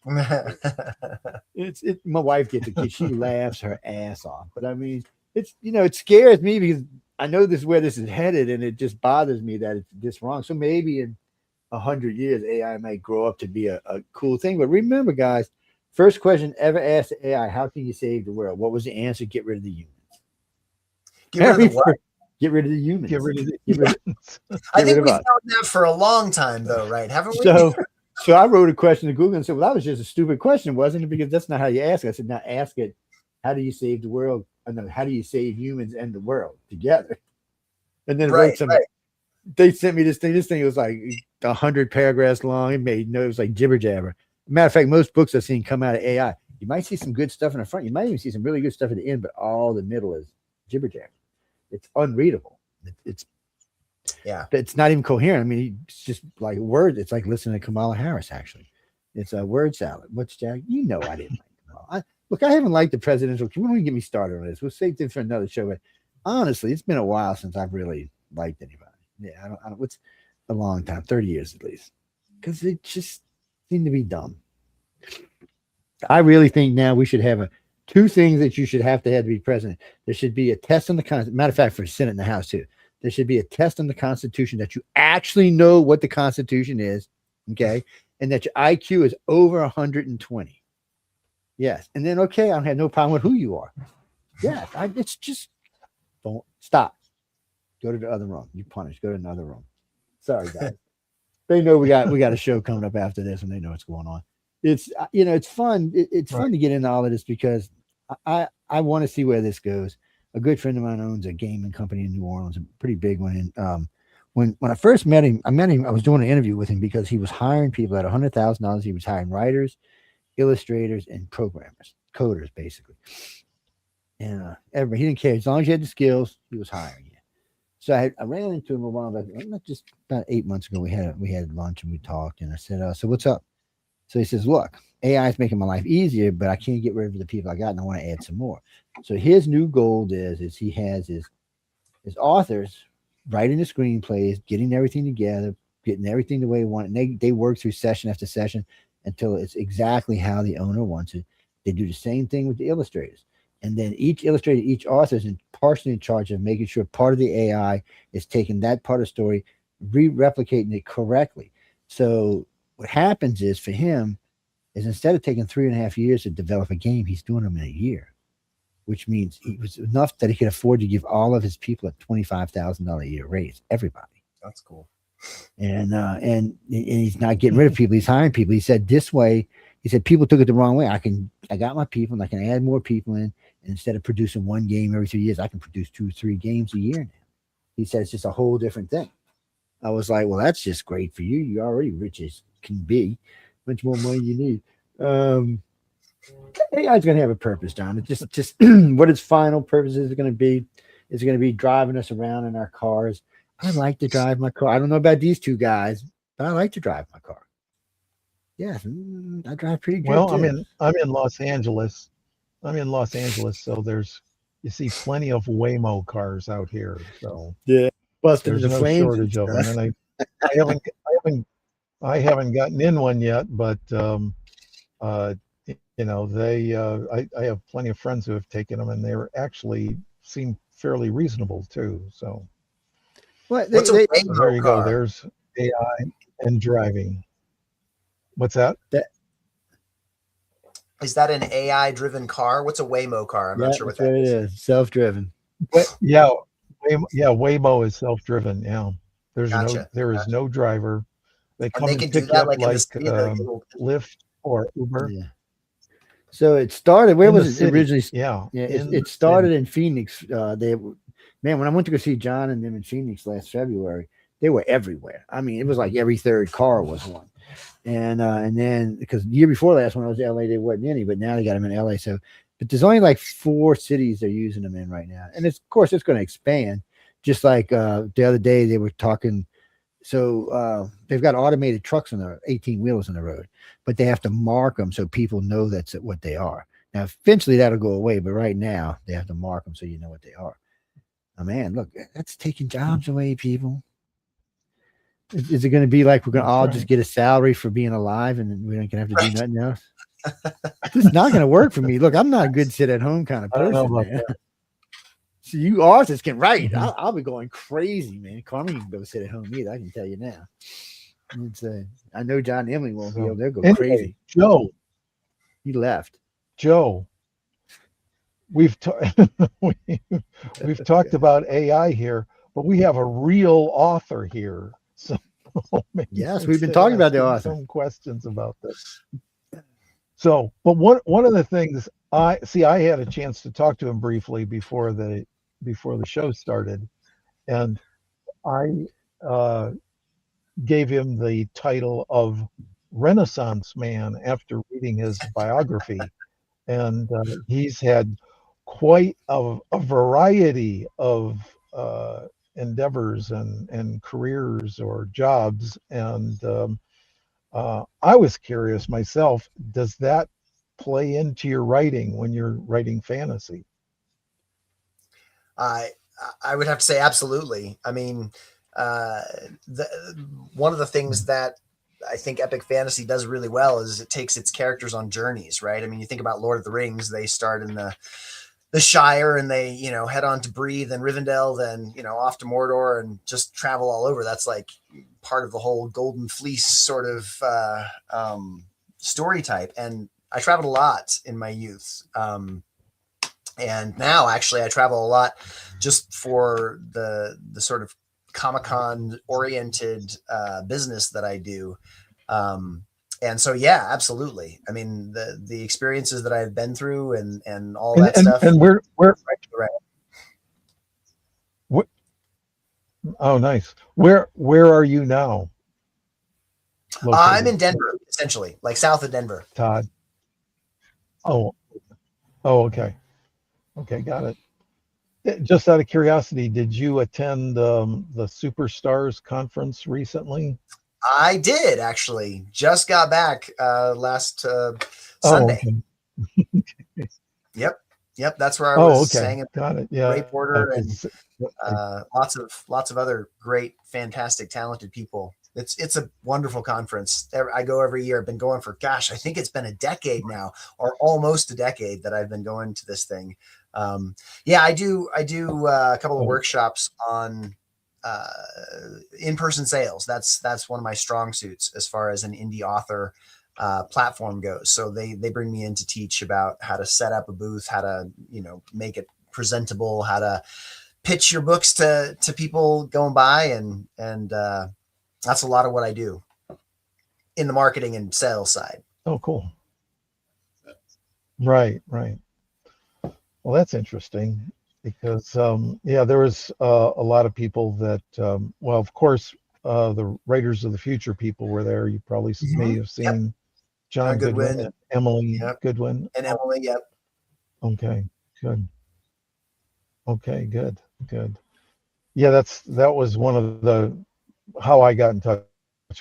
My wife gets it. She laughs her ass off. But I mean, it's, it scares me because I know this is where this is headed, and it just bothers me that it's this wrong. So maybe in 100 years, AI might grow up to be a cool thing. But remember, guys, first question ever asked to AI, how can you save the world? What was the answer? Get rid of the humans. Get rid of the what? Get rid of the humans. Get rid of the I think we've known that for a long time, though, right? Haven't we? So I wrote a question to Google and said, well, that was just a stupid question, wasn't it? Because that's not how you ask it. I said, now ask it, how do you save the world? No, how do you save humans and the world together? And then they sent me this thing. This thing was like 100 paragraphs long. It was like jibber jabber. Matter of fact, most books I've seen come out of AI, you might see some good stuff in the front. You might even see some really good stuff at the end, but all the middle is jibber jabber. It's unreadable. It's not even coherent. I mean, it's just like words. It's like listening to Kamala Harris, actually. It's a word salad. What's Jack? I didn't like Kamala. I haven't liked the presidential. You don't even get me started on this. We'll save things for another show. But honestly, it's been a while since I've really liked anybody. Yeah, I don't. What's a long time? 30 years at least. Because they just seem to be dumb. I really think now we should have two things that you should have to be president. There should be a test on the Constitution. Matter of fact, for the Senate and the House too. There should be a test on the Constitution that you actually know what the Constitution is, okay, and that your IQ is over 120. Yes, and then okay, I don't have no problem with who you are. Yes, it's just don't stop. Go to the other room. You punish. Go to another room. Sorry, guys. They know we got a show coming up after this, and they know what's going on. It's it's fun. It's fun to get into all of this because I want to see where this goes. A good friend of mine owns a gaming company in New Orleans, a pretty big one. And when I first met him, I was doing an interview with him because he was hiring people at $100,000. He was hiring writers, illustrators, and programmers, coders, basically. And everybody, he didn't care. As long as you had the skills, he was hiring you. So I ran into him a while back, just about 8 months ago. We had lunch and we talked, and I said, so what's up? So he says, look, AI is making my life easier, but I can't get rid of the people I got, and I want to add some more. So his new goal is he has his authors writing the screenplays, getting everything together, getting everything the way he wants. And they work through session after session until it's exactly how the owner wants it. They do the same thing with the illustrators. And then each illustrator, each author is partially in charge of making sure part of the AI is taking that part of the story, replicating it correctly. So what happens is for him is instead of taking 3.5 years to develop a game, he's doing them in a year, which means it was enough that he could afford to give all of his people a $25,000 a year raise. Everybody. That's cool. And he's not getting rid of people. He's hiring people. He said this way. He said people took it the wrong way. I got my people, and I can add more people in. And instead of producing one game every 3 years, I can produce 2 or 3 games a year now. He said it's just a whole different thing. I was like, well, that's just great for you. You're already rich as can be. Much more money you need. AI is going to have a purpose, John. It's just what its final purpose is going to be. Is going to be driving us around in our cars. I like to drive my car. I don't know about these two guys, but I like to drive my car. Yes, I drive pretty good. Well, too. I'm in Los Angeles. So you see plenty of Waymo cars out here. So yeah, busting there's the no flames. shortage of them. And I haven't gotten in one yet, but You know, they I have plenty of friends who have taken them, and they're actually seem fairly reasonable too. So Well, What's a so Waymo there you go. car? There's AI and driving. What's that? Is that an AI driven car? What's a Waymo car? I'm not sure what that's that what it is. is. Self-driven. Yeah, Waymo is self-driven. Yeah, Gotcha. there is no driver. They And come they and can do pick you that up like in the like city. It'll, Lyft or Uber Yeah. So it started. Where in the was it city. originally? Yeah, Yeah, in it the city. started in Phoenix. Man, when I went to go see John and them in Phoenix last February, they were everywhere. I mean, it was like every third car was one. And then because the year before last when I was in LA, there wasn't any, but now they got them in LA. So, but there's only like 4 cities they're using them in right now, and it's of course it's going to expand. Just like the other day they were talking. So they've got automated trucks on the 18 wheelers on the road, but they have to mark them so people know that's what they are. Now, eventually that'll go away, but right now they have to mark them so you know what they are. Oh man, look, that's taking jobs away, people. Is it going to be like we're going to That's all right. just get a salary for being alive and we don't have to do nothing else? This is not going to work for me. Look, I'm not a good sit at home kind of I don't know person, about man. that. So you artists can write. Mhm. I'll be going crazy, man. Carmen can go sit at home either. I can tell you now. It's, I know John and Emily won't be So able. They'll go anyway, crazy. Joe, He left. we've we've talked about AI here, but we have a real author here. So maybe Yes, we we've been should talking about ask the him author. some questions about this. So, but one of the things I had a chance to talk to him briefly before the show started, and I uh, gave him the title of Renaissance Man after reading his biography, and he's had quite a variety of endeavors and careers or jobs, and I was curious myself, does that play into your writing when you're writing fantasy? I I would have to say absolutely. I mean, uh, the one of the things that I think epic fantasy does really well is it takes its characters on journeys, right? I mean, you think about Lord of the Rings; they start in the Shire and they head on to Bree, then Rivendell, then off to Mordor and just travel all over. That's like part of the whole Golden Fleece sort of story type. And I traveled a lot in my youth. And now actually I travel a lot just for the sort of Comic-Con oriented business that I do. And so, yeah, absolutely. I mean, the experiences that I've been through and all And that stuff. and Right. where oh nice. Where are you now I'm in located, Denver, essentially, like south of Denver. Todd? Oh, oh, okay. Okay, got it. Just out of curiosity, did you attend the Superstars conference recently? I did actually just got back last Oh, Sunday. okay. Yep. That's where I Oh, was okay. hanging Got it. with Yeah. Ray Porter and 'Cause lots of other great, fantastic, talented people. It's a wonderful conference. I go every year. I've been going for I think it's been a decade now, or almost a decade that I've been going to this thing. Yeah, I do a couple of workshops on in-person sales. That's one of my strong suits as far as an indie author platform goes. So they bring me in to teach about how to set up a booth, how to make it presentable, how to pitch your books to people going by, and that's a lot of what I do in the marketing and sales side. oh, cool. Right, right. Well, that's interesting because yeah, there was a lot of people that well, of course, the Writers of the Future people were there. You probably may have Yep, seen John John Goodwin Goodwin. and Emily Yep, Goodwin. and Emily. Yep. Okay, good. Okay, good, good. Yeah, that was one of the how I got in touch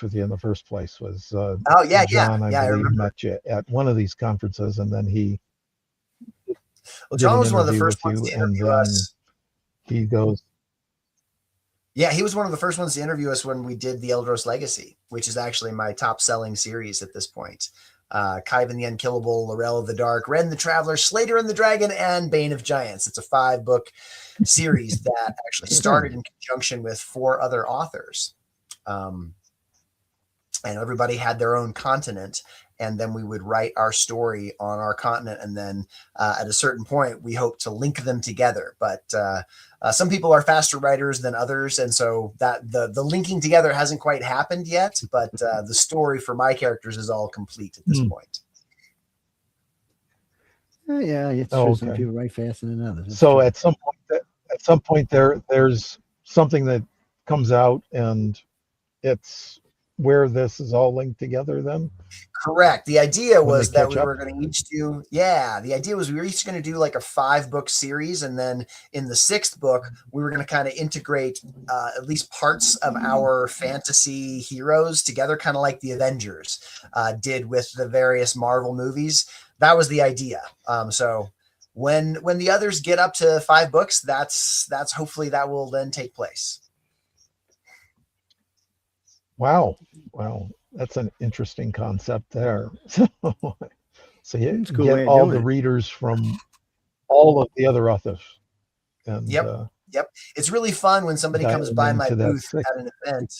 with you in the first place was Oh yeah, John, I I believe, remember. met you at one of these conferences, and then he Well, did John an was one of the interview first with ones you, to and interview then us. he goes, Yeah, he was one of the first ones to interview us when we did the Eldros Legacy, which is actually my top selling series at this point. Khyven the Unkillable, Laurel of the Dark, Ren the Traveler, Slater and the Dragon, and Bane of Giants. It's a 5-book series that actually started in conjunction with 4 other authors. And everybody had their own continent. And then we would write our story on our continent. And then at a certain point, we hope to link them together. But some people are faster writers than others. And so that the linking together hasn't quite happened yet. But the story for my characters is all complete at this point. Yeah, it's true. Some people write faster than others. That's so true. at some point there's something that comes out and it's where this is all linked together then? Correct. The idea was that we catch were going to each do, the idea was we were each going to do like a 5-book series. And then in the 6th book, we were going to kind of integrate at least parts of our fantasy heroes together, kind of like the Avengers did with the various Marvel movies. That was the idea. So when the others get up to 5 books, that's hopefully that will then take place. Wow. That's an interesting concept there. So you cool way get of all doing the it. readers from all of the other authors. And, Yep. It's really fun when somebody comes by my booth at an event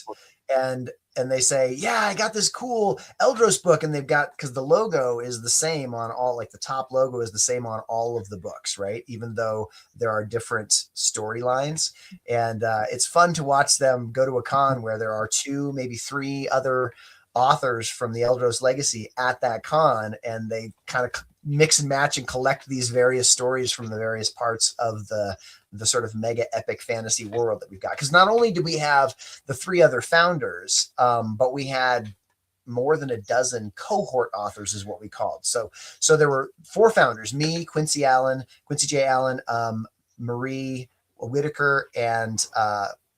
and they say, yeah, I got this cool Eldros book. And they've got, because the logo is the same on all, like the top logo is the same on all of the books, right? Even though there are different storylines. And it's fun to watch them go to a con where there are 2, maybe 3 other authors from the Eldros Legacy at that con, and they kind of mix and match and collect these various stories from the various parts of the sort of mega epic fantasy world that we've got. Because not only did we have the 3 other founders, but we had more than a dozen cohort authors is what we called. So there were 4 founders, me, Quincy J. Allen, Marie Whitaker, and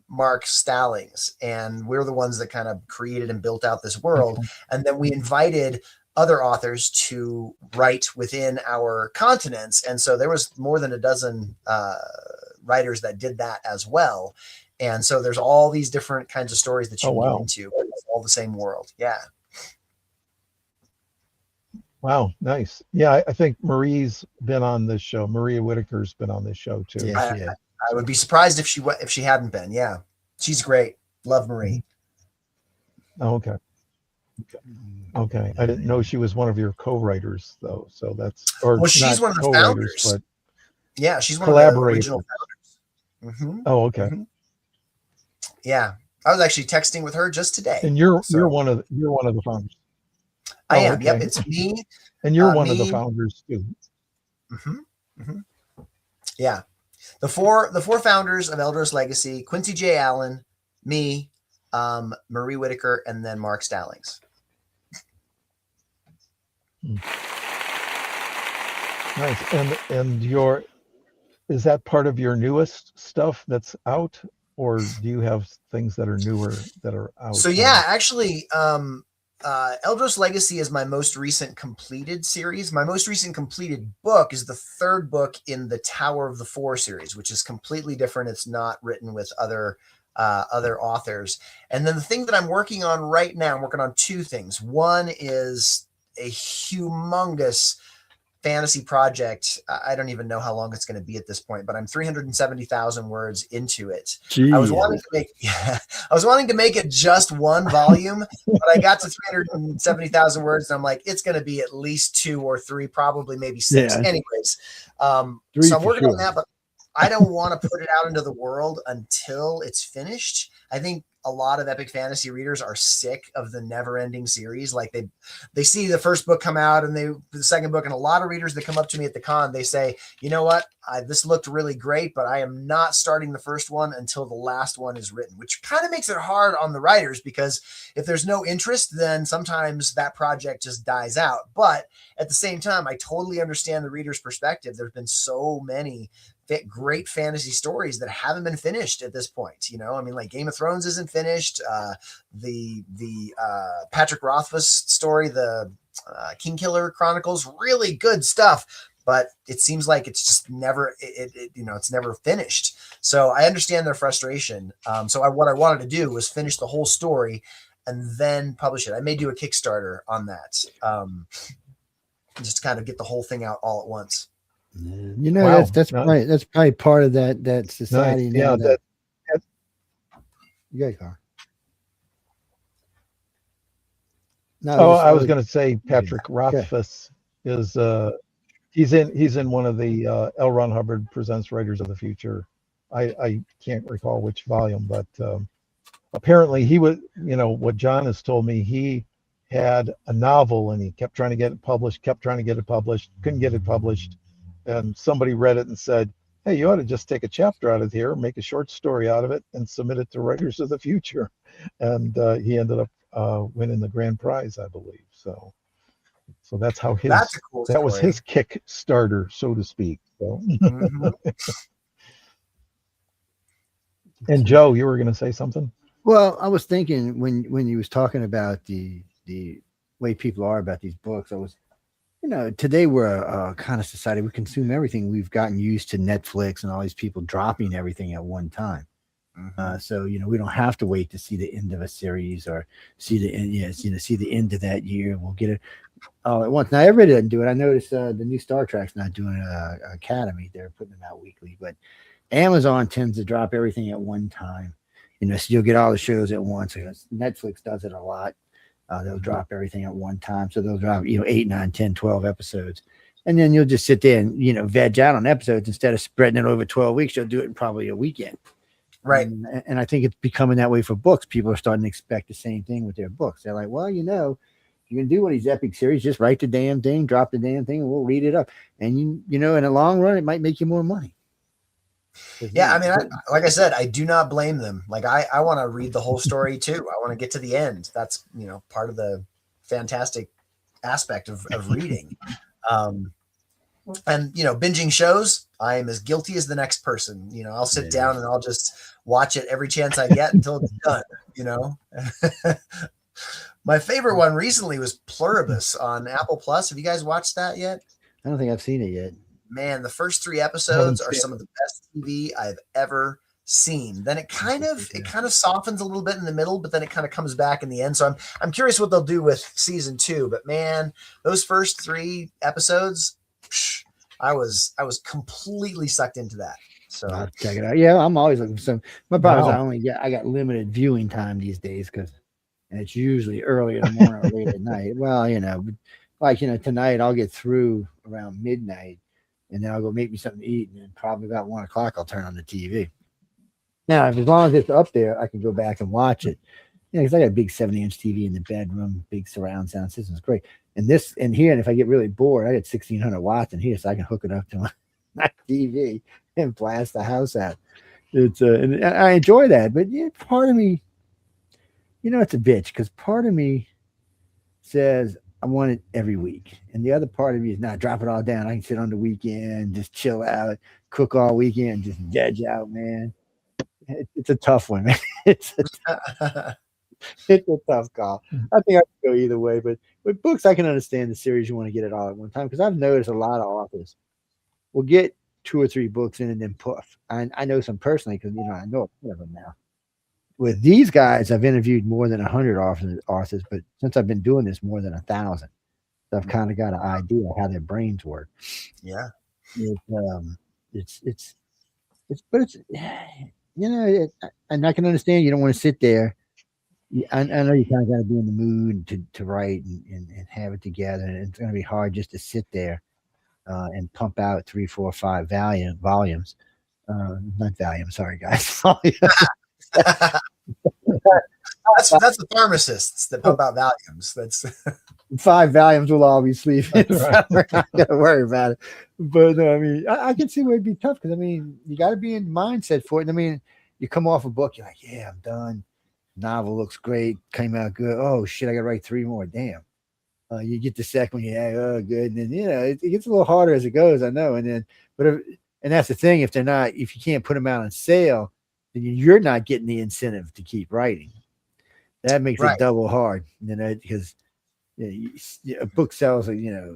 Mark Stallings. And we're the ones that kind of created and built out this world. And then we invited other authors to write within our continents. And so there was more than a dozen writers that did that as well. And so there's all these different kinds of stories that you can get into. It's all the same world. Yeah. Wow, nice. Yeah, I think Marie's been on this show. Maria Whitaker's been on this show too. Yeah. I would be surprised if she hadn't been. Yeah. She's great. Love Marie. Oh, okay. I didn't know she was one of your co-writers though. So that's, or well, she's one of the founders. But yeah, she's one of the original founders. Mm-hmm. Oh, okay. Mm-hmm. Yeah. I was actually texting with her just today. And you're one of the founders. I am. Okay. Yep. It's me. And you're one of the founders too. Mm-hmm. Mm-hmm. Yeah. The four founders of Eldros Legacy: Quincy J. Allen, me, Marie Whitaker, and then Mark Stallings. Nice. And is that part of your newest stuff that's out, or do you have things that are newer that are out? So yeah, actually, Eldros Legacy is my most recent completed series. My most recent completed book is the 3rd book in the Tower of the Four series, which is completely different. It's not written with other authors. And then the thing that I'm working on right now, I'm working on 2 things. One is a humongous fantasy project. I don't even know how long it's going to be at this point, but I'm 370,000 words into it. Jeez. I was wanting to make it just 1 volume, but I got to 370,000 words, and I'm like, it's going to be at least 2 or 3, probably maybe 6. Yeah. Anyways, so I'm working on that, but I don't want to put it out into the world until it's finished. I think a lot of epic fantasy readers are sick of the never-ending series. Like they see the first book come out and the second book, and a lot of readers that come up to me at the con, they say, you know what, this looked really great, but I am not starting the first one until the last one is written, which kind of makes it hard on the writers, because if there's no interest, then sometimes that project just dies out. But at the same time, I totally understand the reader's perspective. There's been so many great fantasy stories that haven't been finished at this point. You know, I mean, like Game of Thrones isn't finished. The Patrick Rothfuss story, the Kingkiller Chronicles, really good stuff, but it seems like it's just never, it's never finished. So I understand their frustration. So what I wanted to do was finish the whole story and then publish it. I may do a Kickstarter on that, just to kind of get the whole thing out all at once. You know, Wow. that's probably part of that society Nice. now. Yeah, You guys are. No, I was going to say Patrick Rothfuss is he's in one of the L. Ron Hubbard Presents Writers of the Future. I can't recall which volume, but apparently he was, what John has told me, he had a novel and he kept trying to get it published, couldn't get it published. And somebody read it and said, hey, you ought to just take a chapter out of here, make a short story out of it, and submit it to Writers of the Future. And he ended up winning the grand prize, I believe. So that's how That's a cool that was story. his Kickstarter, so to speak. So. Mhm. And Joe, you were going to say something? Well, I was thinking when you was talking about the way people are about these books, I was, today we're a kind of society, we consume everything. We've gotten used to Netflix and all these people dropping everything at one time. So we don't have to wait to see the end of a series or see the end. See the end of that year. We'll get it all at once. Now everybody doesn't do it. I noticed the new Star Trek's not doing Academy. They're putting them out weekly, but Amazon tends to drop everything at one time. So you'll get all the shows at once. Netflix does it a lot. They'll drop everything at one time. So they'll drop 8, 9, 10, 12 episodes. And then you'll just sit there and, veg out on episodes instead of spreading it over 12 weeks. You'll do it in probably a weekend. Right. And I think it's becoming that way for books. People are starting to expect the same thing with their books. They're like, well, if you're going to do one of these epic series, just write the damn thing, drop the damn thing, and we'll read it up. And, in the long run, it might make you more money. Yeah, I mean, like I said, I do not blame them. Like, I want to read the whole story too. I want to get to the end. That's, part of the fantastic aspect of reading. And, binging shows, I am as guilty as the next person. I'll sit down and I'll just watch it every chance I get until it's done, My favorite one recently was Pluribus on Apple Plus. Have you guys watched that yet? I don't think I've seen it yet. Man, the first 3 episodes are some of the best TV I've ever seen. Then it kind of softens a little bit in the middle, but then it kind of comes back in the end. So I'm curious what they'll do with season 2. But man, those first 3 episodes, I was completely sucked into that. So I'll check it out. Yeah, I'm always looking for some. My problem is I got limited viewing time these days and it's usually early in the morning or late at night. Well, tonight I'll get through around midnight. And then I'll go make me something to eat, and then probably about 1 o'clock I'll turn on the TV. Now, as long as it's up there, I can go back and watch it. Because I got a big 70-inch TV in the bedroom, big surround sound system. It's great. And if I get really bored, I got 1,600 watts in here, so I can hook it up to my TV and blast the house out. It's and I enjoy that, but part of me, it's a bitch because part of me says, I want it every week. And the other part of me is not drop it all down. I can sit on the weekend, just chill out, cook all weekend, just veg out, man. It's a tough one, man. It's a tough call. I think I could go either way, but with books, I can understand the series you want to get it all at one time because I've noticed a lot of authors will get 2 or 3 books in and then poof. I know some personally because, I know a lot of them now. With these guys, I've interviewed more than 100 authors, but since I've been doing this, more than 1,000. So I've kind of got an idea of how their brains work. Yeah, and I can understand you don't want to sit there. I know you kind of got to be in the mood to write and have it together, and it's going to be hard just to sit there and pump out 3, 4, 5 volumes. Not volumes, sorry guys. that's the pharmacists that pump out volumes. That's 5 volumes will always sleep. Right. We're not gonna worry about it. But I mean, I can see where it'd be tough because you got to be in mindset for it. You come off a book, you're like, yeah, I'm done. Novel looks great, came out good. Oh shit, I got to write 3 more. Damn. You get the second one, oh good, and then it gets a little harder as it goes. I know, and that's the thing. If you can't put them out on sale, then you're not getting the incentive to keep writing. That makes it double hard, because a book sells,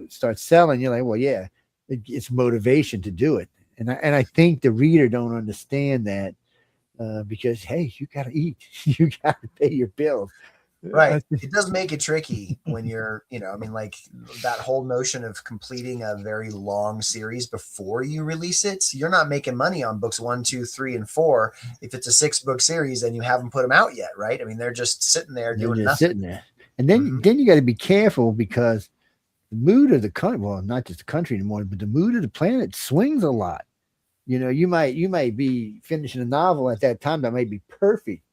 starts selling. You're like, well, yeah, it's motivation to do it, and I think the reader don't understand that because hey, you got to eat, you got to pay your bills. Right. It does make it tricky when you're, I mean, like that whole notion of completing a very long series before you release it. You're not making money on books 1, 2, 3, and 4 if it's a 6-book series and you haven't put them out yet, right? I mean, they're just sitting there They're doing just nothing. sitting there. And then you got to be careful because the mood of the country, well, not just the country anymore, but the mood of the planet swings a lot. You might be finishing a novel at that time that might be perfect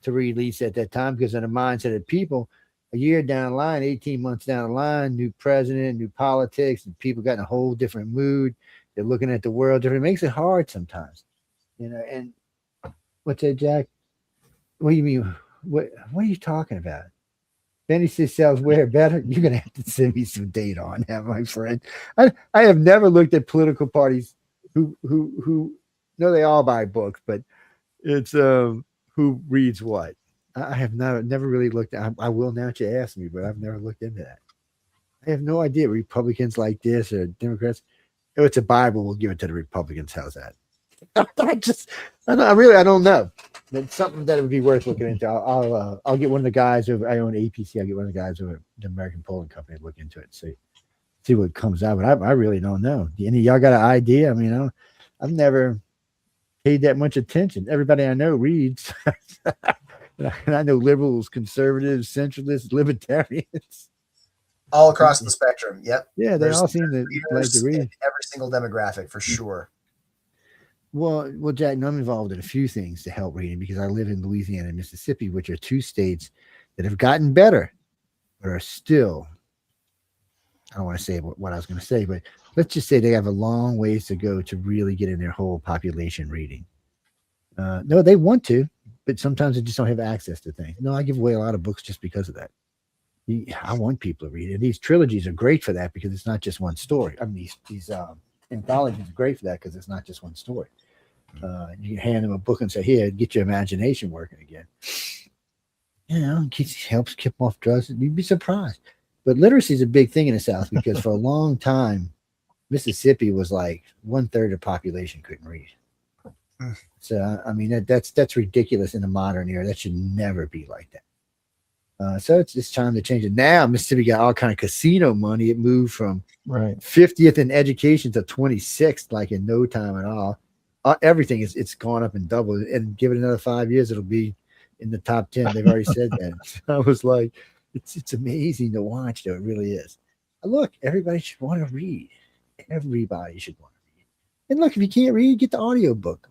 to release at that time because of the mindset of people. A year down the line, 18 months down the line, new president, new politics, and people got in a whole different mood. They're looking at the world different. It makes it hard sometimes, And what's that, Jack? What do you mean? What are you talking about? Benny says sells where better. You're gonna have to send me some data on that, my friend. I have never looked at political parties who no, they all buy books, but it's who reads what. I have never really looked at. I will now that you ask me, but I've never looked into that. I have no idea. Republicans like this or Democrats. If it's a Bible, we'll give it to the Republicans. How's that? I don't know. It's something that would be worth looking into. I'll get one of the guys over. I own APC. I'll get one of the guys over at the American Polling Company to look into it and see what comes out. But I really don't know. Any of y'all got an idea? I mean, I've never paid that much attention. Everybody I know reads. And I know liberals, conservatives, centralists, libertarians. All across the spectrum. Yep. Yeah, they all seem to like to read. Every single demographic for sure. Well, Jack, I'm involved in a few things to help reading because I live in Louisiana and Mississippi, which are 2 states that have gotten better, but are still, I don't want to say what I was going to say, but let's just say they have a long ways to go to really get in their whole population reading. No, they want to, but sometimes they just don't have access to things. No, I give away a lot of books just because of that. I want people to read it. These trilogies are great for that because it's not just one story. I mean, these anthologies are great for that because it's not just one story. You can hand them a book and say, "Here, get your imagination working again." Helps keep them off drugs. You'd be surprised. But literacy is a big thing in the South because for a long time, Mississippi was like 1/3 of the population couldn't read. So I mean that's ridiculous in the modern era. That should never be like that. So it's time to change it. Now Mississippi got all kind of casino money. It moved from 50th in education to 26th, like in no time at all. Everything it's gone up and doubled. And give it another 5 years, it'll be in the top 10. They've already said that. So I was like, it's amazing to watch, though. It really is. Look, everybody should want to read. Everybody should want to read. And look, if you can't read, get the audiobook.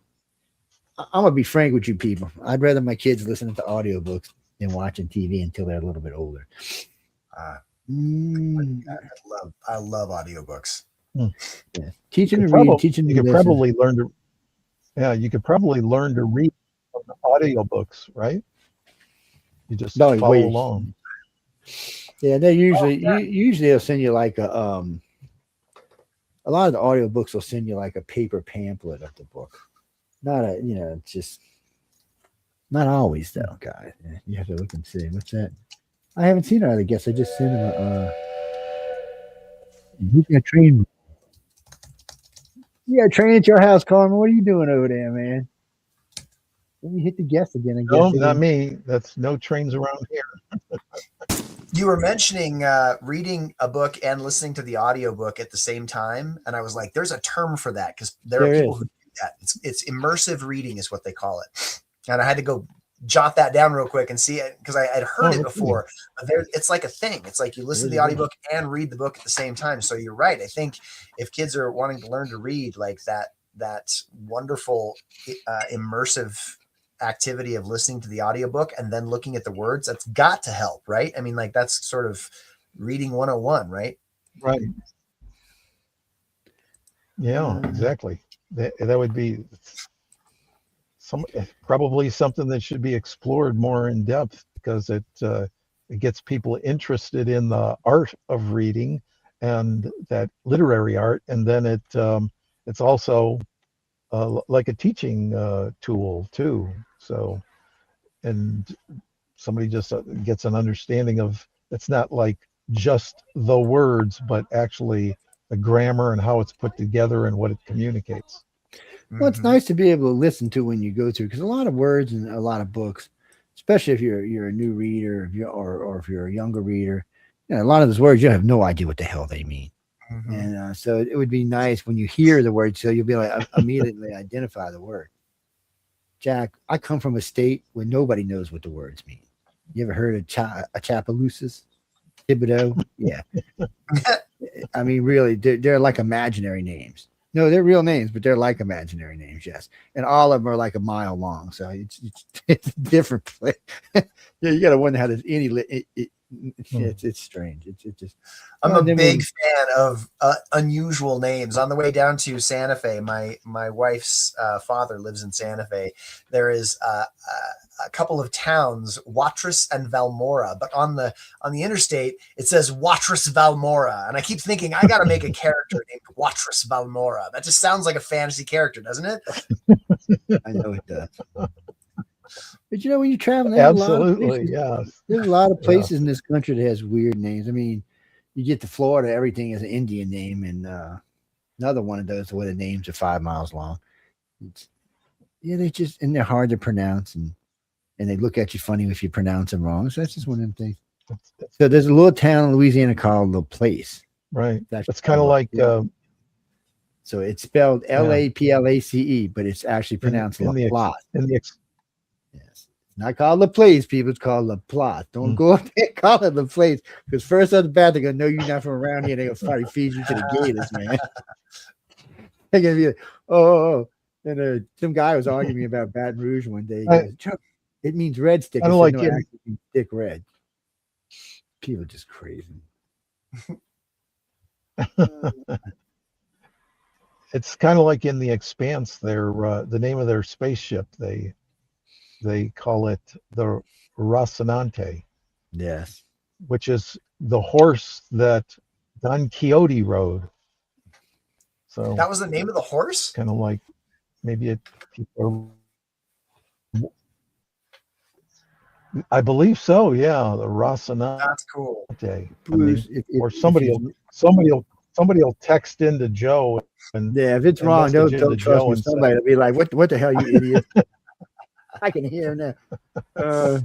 I'm gonna be frank with you people. I'd rather my kids listening to audiobooks than watching TV until they're a little bit older. I love audiobooks. Yeah. Teaching to read, teaching to you could listen. probably learn to you could probably learn to read from the audiobooks, right? You just follow along. Yeah, they usually they'll send you like a lot of the audiobooks will send you like a paper pamphlet of the book. Not just not always though, guys. You have to look and see. What's that? I haven't seen it. I guess I just sent him a train. Yeah, train at your house, Carmen. What are you doing over there, man? Let me hit the guest again. No, not me. That's no trains around here. You were mentioning reading a book and listening to the audiobook at the same time. And I was like, there's a term for that because there are people who do that. It's immersive reading is what they call it. And I had to go jot that down real quick and see it because I had heard it before. But it's like a thing. It's like you listen to the audiobook and read the book at the same time. So you're right. I think if kids are wanting to learn to read like that wonderful immersive activity of listening to the audiobook and then looking at the words, that's got to help, right? I mean, like that's sort of reading 101, right? Right. Yeah, exactly. That would be probably something that should be explored more in depth because it gets people interested in the art of reading and that literary art, and then it's also like a teaching tool too. So, and somebody just gets an understanding of it's not like just the words, but actually the grammar and how it's put together and what it communicates. Well, it's nice to be able to listen to when you go through because a lot of words and a lot of books, especially if you're a new reader, or if you're a younger reader. You know, a lot of those words you have no idea what the hell they mean. Mhm. And so it would be nice when you hear the word, so you'll be like immediately identify the word. Jack, I come from a state where nobody knows what the words mean. You ever heard of Chappaloosis? Thibodeau? Yeah. I mean, really, they're like imaginary names. No, they're real names, but they're like imaginary names, yes. And all of them are like a mile long. So it's a different place. Yeah, you got to wonder how there's any. It's strange. It's just. I'm a big fan of unusual names. On the way down to Santa Fe, my wife's father lives in Santa Fe. There is a couple of towns, Watrous and Valmora, but on the interstate it says Watrous Valmora, and I keep thinking I got to make a character named Watrous Valmora. That just sounds like a fantasy character, doesn't it? I know it does. But you know, when you travel, Absolutely, yes. There's a lot of places in this country that has weird names. I mean, you get to Florida, everything is an Indian name, and another one of those where the names are 5 miles long. And they're hard to pronounce, and they look at you funny if you pronounce them wrong. So that's just one of them things. So there's a little town in Louisiana called Laplace. Right. That's kind of like. So it's spelled Laplace, but it's actually pronounced Laplace. Yes. It's not called Laplace, people. It's called Laplace. Don't go up there and call it Laplace, because first off the bat, they're going to know you're not from around here. They're going to probably feed you to the gators, man. They're going to be like, oh. And some guy was arguing me about Baton Rouge one day. He goes, Chuck, it means red stick. I don't like it actually means stick red. People are just crazy. It's kind of like in The Expanse. The name of their spaceship, they call it the Rocinante. Yes. Which is the horse that Don Quixote rode. So that was the name of the horse? Kind of like maybe I believe so. Yeah, the Rocinante. That's cool. Or somebody will text into Joe. And if it's wrong, don't trust me. Somebody will be like, "What the hell, you idiot!" I can hear him now.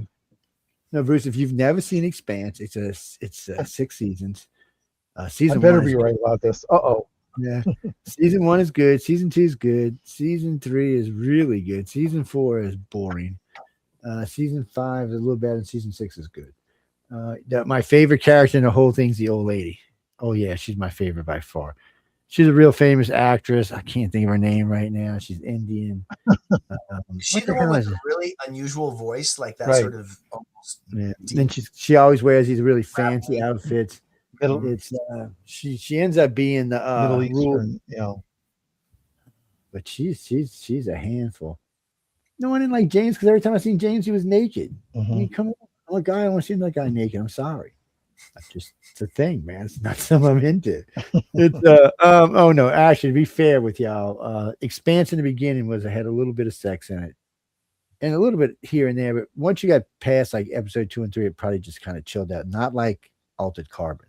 No, Bruce, if you've never seen Expanse, it's 6 seasons. Season I better one be right about this. Yeah. Season 1 is good. Season 2 is good. Season 3 is really good. Season 4 is boring. Season 5 is a little better, and season 6 is good. My favorite character in the whole thing's the old lady. Oh yeah, she's my favorite by far. She's a real famous actress. I can't think of her name right now. She's Indian. She's the one with a really unusual voice, like that sort of almost. Yeah. Then she always wears these really fancy outfits. It's she ends up being the Middle Eastern, but she's a handful. No, I didn't like James, because every time I seen James, he was naked. Mm-hmm. I mean, come on, I'm a guy. I want to see that guy naked. I'm sorry. It's a thing, man. It's not something I'm into. It's oh no, actually, to be fair with y'all, Expanse in the beginning had a little bit of sex in it, and a little bit here and there. But once you got past like episode 2 and 3, it probably just kind of chilled out. Not like Altered Carbon.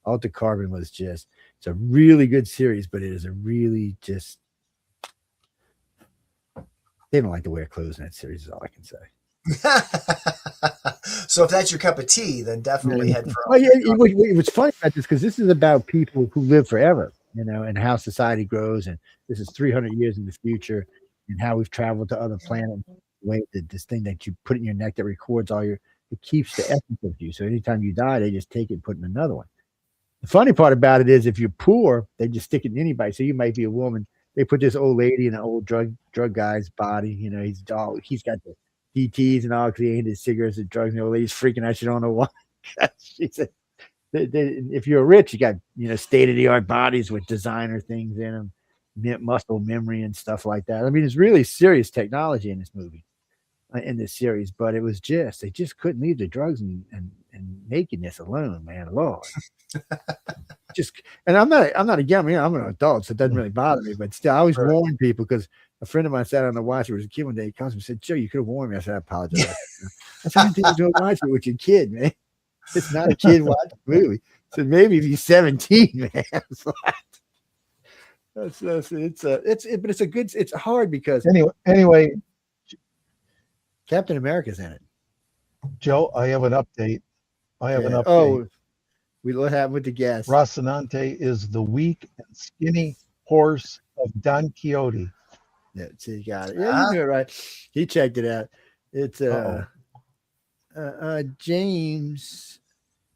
Altered Carbon was it's a really good series, but it is a really just, they don't like to wear clothes in that series, is all I can say. So if that's your cup of tea, then definitely head for. What's funny about this, because this is about people who live forever, and how society grows, and this is 300 years in the future, and how we've traveled to other planets. The way that this thing that you put in your neck that records it keeps the essence of you. So anytime you die, they just take it and put in another one. The funny part about it is, if you're poor, they just stick it in anybody. So you might be a woman. They put this old lady in an old drug guy's body. He's got the DTs and all, because he ain't his cigarettes and drugs. And the old lady's freaking out. She don't know why. She said, if you're rich, you got state-of-the-art bodies with designer things in them, muscle memory and stuff like that. I mean, it's really serious technology in this movie, in this series. But it was they just couldn't leave the drugs and nakedness alone, man. Lord. And I'm not again. I'm an adult, so it doesn't really bother me. But still, I always warn people, because a friend of mine sat on the watch. It was a kid one day. He comes and said, "Joe, you could have warned me." I said, "I apologize." I said, "I didn't do a watch it with your kid, man. It's not a kid watching movie." I said, "Maybe if he's 17, man." But it's a good. It's hard because anyway, Captain America's in it. Joe, I have an update. Oh, what happened with the guest? Rocinante is the weak and skinny horse of Don Quixote. Yeah, so you got it. Yeah, you knew it right. He checked it out. It's James.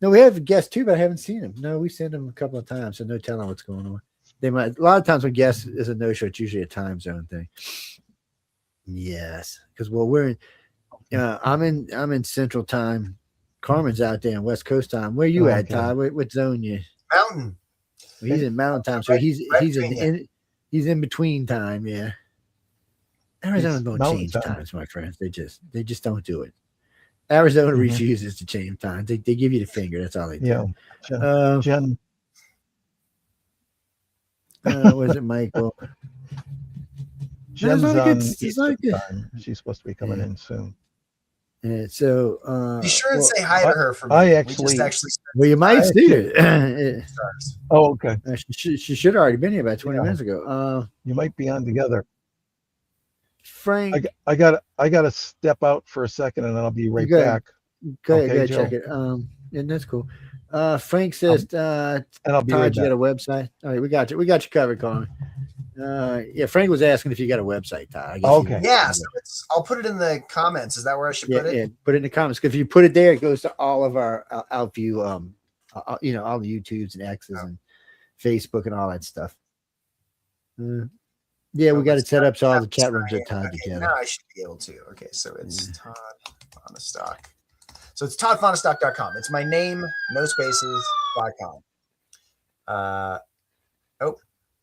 No, we have a guest too, but I haven't seen him. No, we sent him a couple of times, so no telling what's going on. They might a lot of times when guest is a no-show, it's usually a time zone thing. Yes, because we're in. I'm in Central Time. Carmen's out there in West Coast time. Where you at, Todd? What zone you? Mountain. Well, he's in Mountain Time, so he's in between time. Yeah. Arizona don't change times, my friends. They just don't do it. Arizona refuses to change times. They give you the finger. That's all they do. Yeah. Jen. Was it Michael? Jen's on Eastern time. She's supposed to be coming in soon. And so be sure and say hi to her for me. I actually well, you might see it. Oh, okay. She should have already been here about 20 minutes ago. You might be on together. Frank, I gotta step out for a second and then I'll be right back. Go ahead, check it. And that's cool. Frank says, and I'll be Todd, right back. you got a website? All right, we got you covered, Colin. Yeah, Frank was asking if you got a website, Todd. I guess okay. Yeah, so I'll put it in the comments. Is that where I should put it? Yeah, put it in the comments. Because if you put it there, it goes to all of our Outview, all the YouTubes and X's and Facebook and all that stuff. Yeah, we got it set up so all the chat rooms are tied together. Now I should be able to. Okay, so it's Todd Fahnestock. So it's toddfahnestock.com. It's my name, no spaces.com.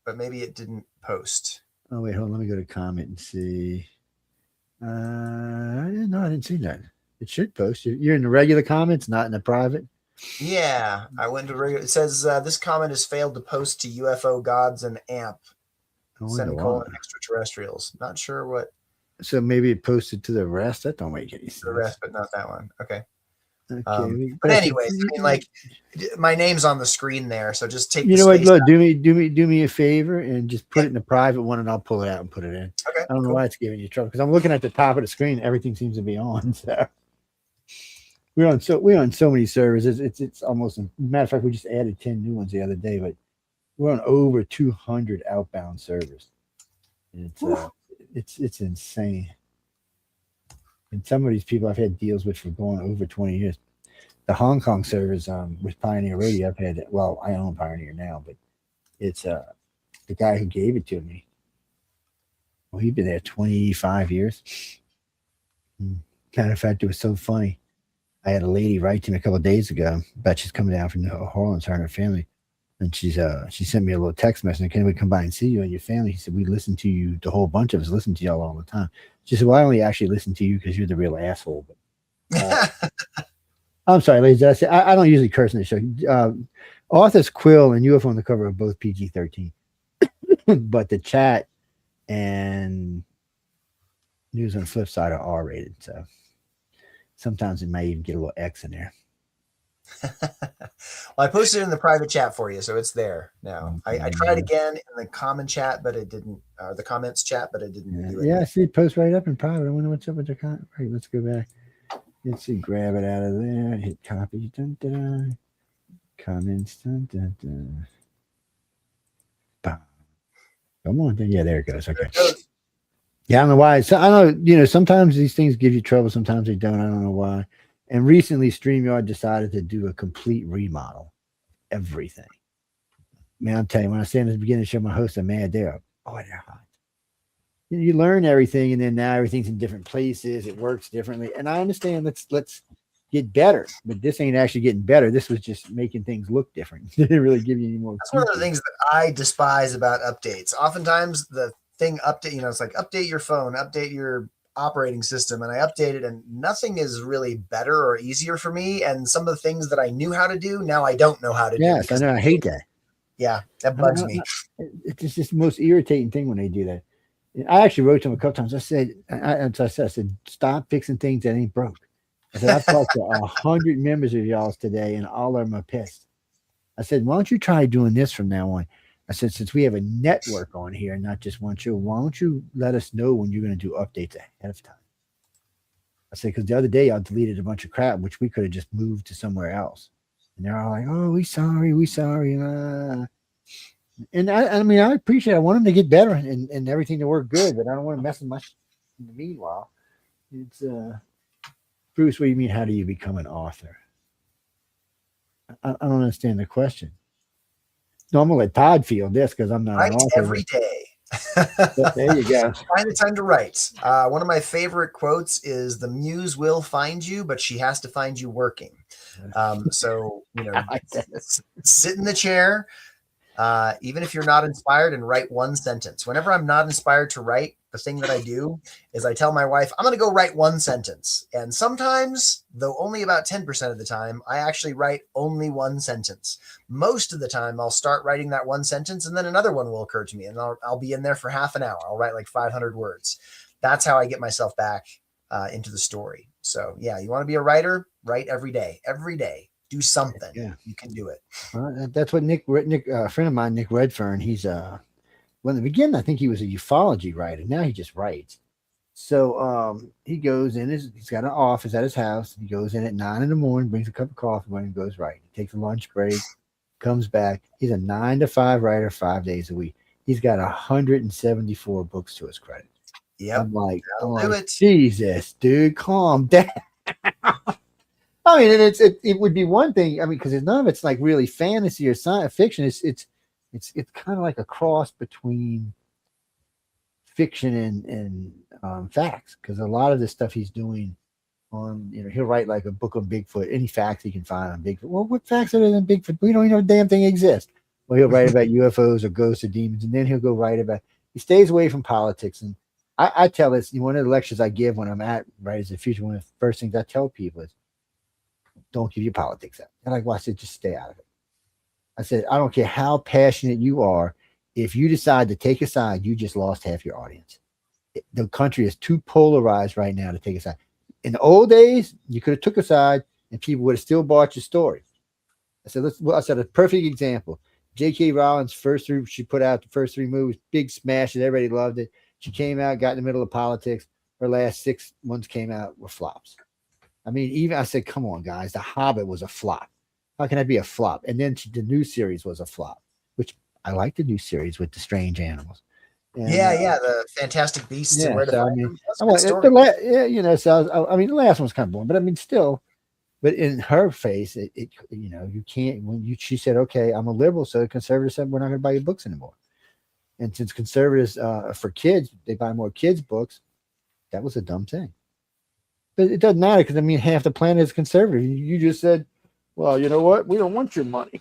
But maybe it didn't post. Oh, wait, hold on. Let me go to comment and see. No, I didn't see that. It should post. You're in the regular comments, not in the private? Yeah, I went to regular. It says this comment has failed to post to UFO gods and AMP. Semicolon extraterrestrials. Not sure what. So maybe it posted to the rest. That don't make any sense. The rest, but not that one. Okay. Okay. But anyways, I mean, like, my name's on the screen there, so just take. You know what? Look, do me a favor and just put it in the private one, and I'll pull it out and put it in. Okay. I don't know why it's giving you trouble because I'm looking at the top of the screen. Everything seems to be on. So we're on so many servers. It's almost. Matter of fact, we just added 10 new ones the other day, but we're on over 200 outbound servers. It's insane. And some of these people I've had deals with for going over 20 years. The Hong Kong servers with Pioneer Radio, I've had, well, I own Pioneer now, but it's the guy who gave it to me. Well, he'd been there 25 years. Matter of fact, it was so funny. I had a lady write to me a couple of days ago, but she's coming down from New Orleans, her and her family. And she sent me a little text message. Can we come by and see you and your family? She said, we listen to you. The whole bunch of us listen to y'all all the time. She said, well, I only actually listen to you because you're the real asshole. But I'm sorry, ladies. I don't usually curse in the show. Authors Quill and UFO on the Cover are both PG-13. But the chat and News on the Flip Side are R-rated. So sometimes it may even get a little X in there. Well, I posted it in the private chat for you, so it's there now. I tried again in the common chat, but it didn't, or the comments chat, but it didn't do it. Yeah, I see it post right up in private. I wonder what's up with their comment. Right, let's go back. Let's see, grab it out of there, hit copy, dun, dun, dun. Comments, dun, dun, dun. Bam. Come on, yeah, there it goes. Okay. Yeah, I don't know why. So I don't know, sometimes these things give you trouble, sometimes they don't. I don't know why. And recently, StreamYard decided to do a complete remodel. Everything. Man, I'm telling you, when I stand at the beginning of the show, my hosts are mad. They're hot. You learn everything, and then now everything's in different places. It works differently. And I understand let's get better. But this ain't actually getting better. This was just making things look different. It didn't really give you any more. That's one of the things that I despise about updates. Oftentimes, the thing update, it's like update your phone, update your operating system, and I update it, and nothing is really better or easier for me. And some of the things that I knew how to do, now I don't know how to do. Yes, I know. I hate that. Yeah, that bugs me. It's just the most irritating thing when they do that. I actually wrote to them a couple times. I said, stop fixing things that ain't broke. I said, I've talked to 100 members of y'all's today, and all of them are pissed. I said, why don't you try doing this from now on? I said, since we have a network on here, not just one show, why don't you let us know when you're going to do updates ahead of time? I said, because the other day I deleted a bunch of crap, which we could have just moved to somewhere else. And they're all like, oh, we sorry. And I mean, I appreciate it. I want them to get better and everything to work good, but I don't want to mess with my in the meanwhile. It's Bruce, what do you mean? How do you become an author? I don't understand the question. No, I'm gonna let Todd field this because I'm not Write an author. every day. There you go. Find the time to write. One of my favorite quotes is, "The muse will find you, but she has to find you working." So, sit in the chair, even if you're not inspired, and write one sentence. Whenever I'm not inspired to write, the thing that I do is I tell my wife, I'm going to go write one sentence. And sometimes, though only about 10% of the time, I actually write only one sentence. Most of the time, I'll start writing that one sentence and then another one will occur to me, and I'll be in there for half an hour. I'll write like 500 words. That's how I get myself back into the story. So yeah, you want to be a writer? Write every day. Every day. Do something. Yeah. You can do it. That's what Nick, a friend of mine, Nick Redfern, he's well, in the beginning, I think he was a ufology writer. Now he just writes. So he goes in, he's got an office at his house. He goes in at 9 in, brings a cup of coffee when he goes writing. He takes a lunch break, comes back. He's a 9 to 5 writer 5 days a week. He's got 174 books to his credit. Yeah, I'm like, Jesus, dude, calm down. I mean, and it would be one thing. I mean, because none of it's like really fantasy or science fiction. It's kind of like a cross between fiction and facts. Because a lot of the stuff he's doing on, he'll write like a book on Bigfoot, any facts he can find on Bigfoot. Well, what facts are there than Bigfoot? We don't even know a damn thing exists. Well, he'll write about UFOs or ghosts or demons, and then he'll go write about. He stays away from politics, and I tell this. One of the lectures I give when I'm at Writers of the Future, one of the first things I tell people is, don't give your politics out. And like, well, I said, just stay out of it. I said, I don't care how passionate you are. If you decide to take a side, you just lost half your audience. The country is too polarized right now to take a side. In the old days, you could have took a side and people would have still bought your story. I said, a perfect example. J.K. Rowling's she put out the first 3 movies, big smashes. Everybody loved it. She came out, got in the middle of politics. Her last 6 ones came out were flops. I mean, even I said, come on, guys, The Hobbit was a flop. How can that be a flop? And then the new series was a flop, which I like the new series with the strange animals. And, the Fantastic Beasts. Yeah, and Where to so, Find I mean, Them. That's a good story. So I mean, the last one's kind of boring, but I mean, still, but in her face, you can't. She said, okay, I'm a liberal, so conservatives said we're not going to buy your books anymore. And since conservatives for kids, they buy more kids' books, that was a dumb thing. But it doesn't matter because I mean, half the planet is conservative. You just said, well, you know what? We don't want your money.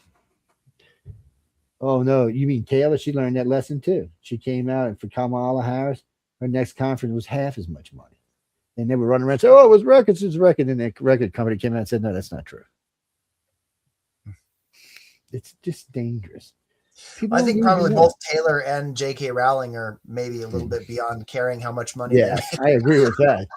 Oh no, you mean Taylor? She learned that lesson too. She came out, and for Kamala Harris, her next conference was half as much money. And they were running around and say, oh, it was records, it's record. And the record company came out and said, no, that's not true. It's just dangerous. I think probably both Taylor and J.K. Rowling are maybe a little bit beyond caring how much money. Yeah, I agree with that.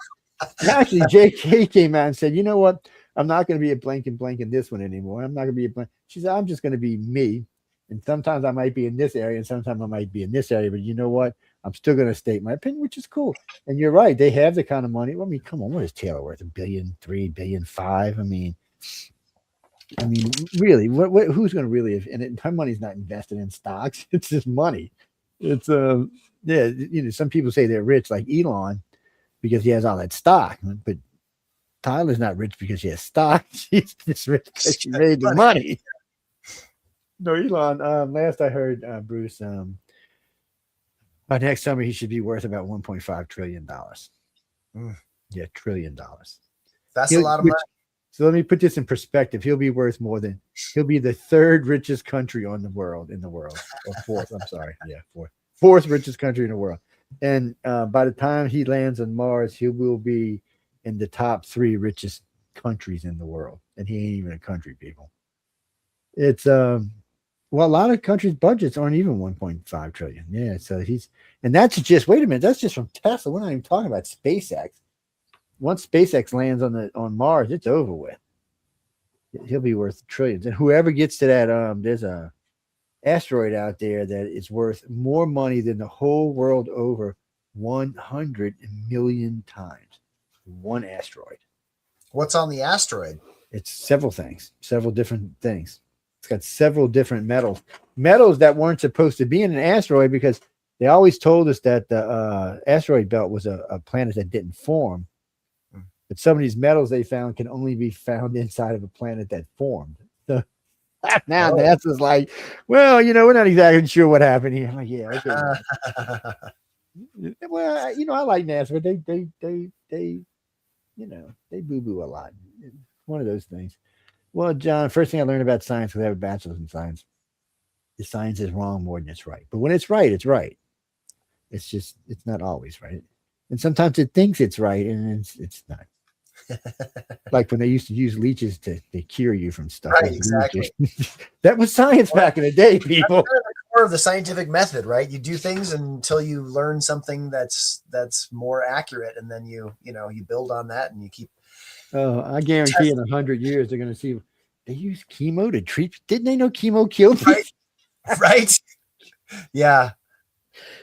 Actually, J.K. came out and said, you know what? I'm not going to be a blank in this one anymore. I'm not going to be a blank. She said, I'm just going to be me. And sometimes I might be in this area and sometimes I might be in this area. But you know what? I'm still going to state my opinion, which is cool. And you're right. They have the kind of money. Well, I mean, come on. What is Taylor worth? $1 billion, $3 billion, $5 billion? I mean, really, who's going to really? And her money's not invested in stocks. It's just money. It's some people say they're rich, like Elon, because he has all that stock. But Tyler's not rich because he has stock. She's just rich because she made the money. No, Elon. Last I heard, Bruce, by next summer he should be worth about $1.5 trillion. Yeah, $1 trillion. That's a lot of money. So let me put this in perspective. He'll be worth more than. He'll be the 3rd richest country in the world, or 4th. I'm sorry. Yeah, 4th richest country in the world. And by the time he lands on Mars, he will be in the top 3 richest countries in the world. And he ain't even a country, people. It's a lot of countries' budgets aren't even 1.5 trillion. Yeah, so and that's just, wait a minute, that's just from Tesla. We're not even talking about SpaceX. Once SpaceX lands on Mars, it's over with. He'll be worth trillions. And whoever gets to that, there's a asteroid out there that is worth more money than the whole world over 100 million times. one asteroid. What's on the asteroid? It's several things, several different things. It's got several different metals that weren't supposed to be in an asteroid, because they always told us that the asteroid belt was a planet that didn't form. But some of these metals they found can only be found inside of a planet that formed. So now NASA's like, well, we're not exactly sure what happened here. I'm like, yeah, okay. Well, I like NASA, but they boo-boo a lot. It's one of those things. Well, John, first thing I learned about science, because I have a bachelor's in science, is science is wrong more than it's right. But when it's right, it's right. It's just, it's not always right. And sometimes it thinks it's right, and it's not. Like when they used to use leeches to cure you from stuff. Right, exactly. That was science back in the day, people. That's kind of the core of the scientific method, right? You do things until you learn something that's more accurate, and then you build on that, and you keep. Oh, I guarantee in 100 years they're going to see they use chemo to treat. Didn't they know chemo killed people? Right. Yeah.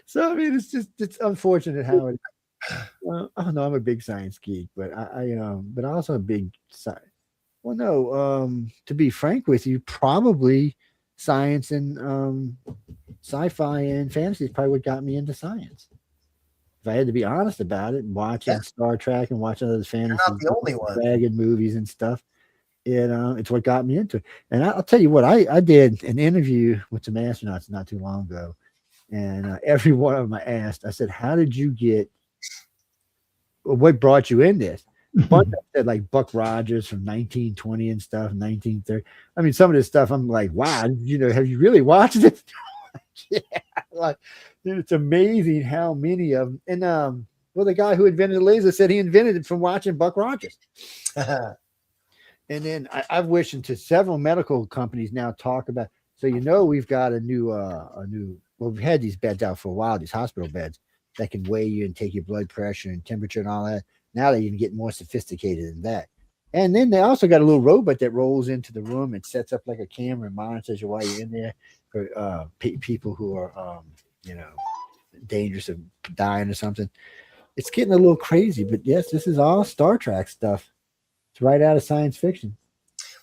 So I mean, it's unfortunate how it. I know I'm a big science geek, but but also a big science. Well, no. To be frank with you, probably science and sci-fi and fantasy is probably what got me into science. If I had to be honest about it, watching Star Trek and watching those fantasy, you're not the only one. dragon movies and stuff, it's what got me into it. And I'll tell you what, I did an interview with some astronauts not too long ago, and every one of them I asked, I said, "How did you get? What brought you in this?" But said like Buck Rogers from 1920 and stuff, 1930. I mean, some of this stuff, I'm like, wow, have you really watched it? Yeah, like, dude, it's amazing how many of them. And well, the guy who invented the laser said he invented it from watching Buck Rogers. And then I've wished into several medical companies now talk about. So we've got a new. Well, we've had these beds out for a while, these hospital beds that can weigh you and take your blood pressure and temperature and all that. Now they even get more sophisticated than that. And then they also got a little robot that rolls into the room and sets up like a camera and monitors you while you're in there for people who are, dangerous of dying or something. It's getting a little crazy, but yes, this is all Star Trek stuff. It's right out of science fiction.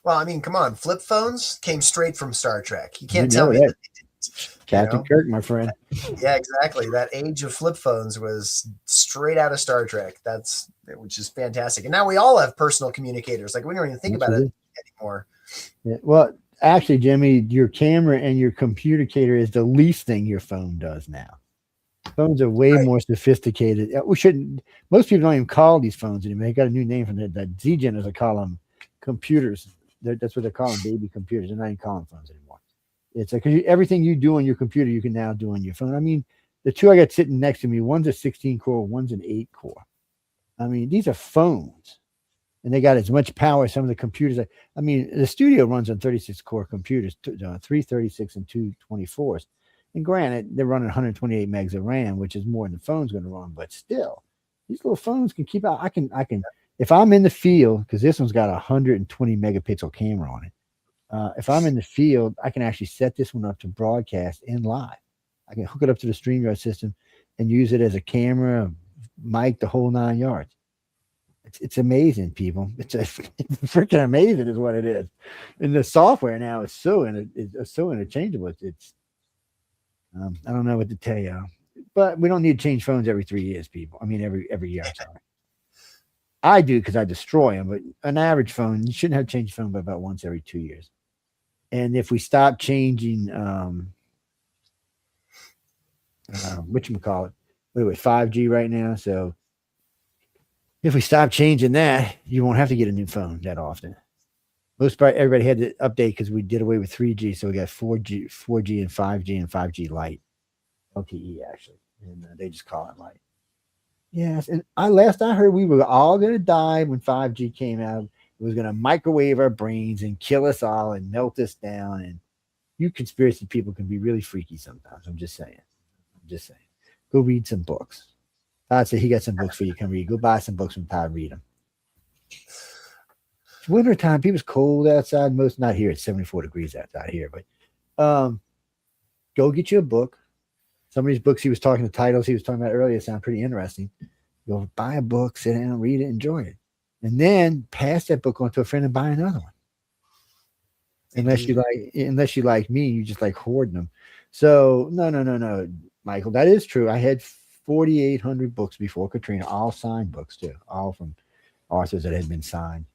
Well, I mean, come on. Flip phones came straight from Star Trek. You can't tell me that. Captain Kirk, my friend. Yeah, exactly. That age of flip phones was straight out of Star Trek. Which is fantastic. And now we all have personal communicators. Like we don't even think about it anymore. Yeah. Well, actually, Jimmy, your camera and your communicator is the least thing your phone does now. Phones are way more sophisticated. Most people don't even call these phones anymore. They got a new name for that. Z-Geners are call them computers. That's what they're calling baby computers. They're not even calling phones anymore. It's like everything you do on your computer, you can now do on your phone. I mean, the two I got sitting next to me, one's a 16 core, one's an 8 core. I mean, these are phones, and they got as much power as some of the computers. I mean, the studio runs on 36 core computers, 336 and 224s. And granted, they're running 128 megs of RAM, which is more than the phone's going to run. But still, these little phones can keep out. I can. If I'm in the field, because this one's got a 120 megapixel camera on it. If I'm in the field, I can actually set this one up to broadcast in live. I can hook it up to the StreamYard system and use it as a camera, mic, the whole 9 yards. It's amazing, people. It's freaking amazing is what it is. And the software now is so interchangeable. It's I don't know what to tell you, but we don't need to change phones every 3 years, people. I mean, every year. I'm sorry. I do because I destroy them, but an average phone, you shouldn't have to change your phone by about once every 2 years. And if we stop changing, whatchamacallit, what are we, 5G right now? So if we stop changing that, you won't have to get a new phone that often. Everybody had to update because we did away with 3G. So we got 4G and 5G and 5G Lite, LTE actually. And they just call it Lite. Yes. And last I heard, we were all going to die when 5G came out. It was going to microwave our brains and kill us all and melt us down. And you conspiracy people can be really freaky sometimes. I'm just saying. Go read some books. Todd said he got some books for you. Come read. Go buy some books from Todd. Read them. It's wintertime. People's cold outside. Most not here. It's 74 degrees outside here. But go get you a book. Some of these books he was talking, the titles he was talking about earlier sound pretty interesting. You'll buy a book, sit down, read it, enjoy it, and then pass that book on to a friend and buy another one. Indeed. Unless you like me, you just like hoarding them. So no, Michael, that is true. I had 4,800 books before Katrina, all signed books too, all from authors that had been signed.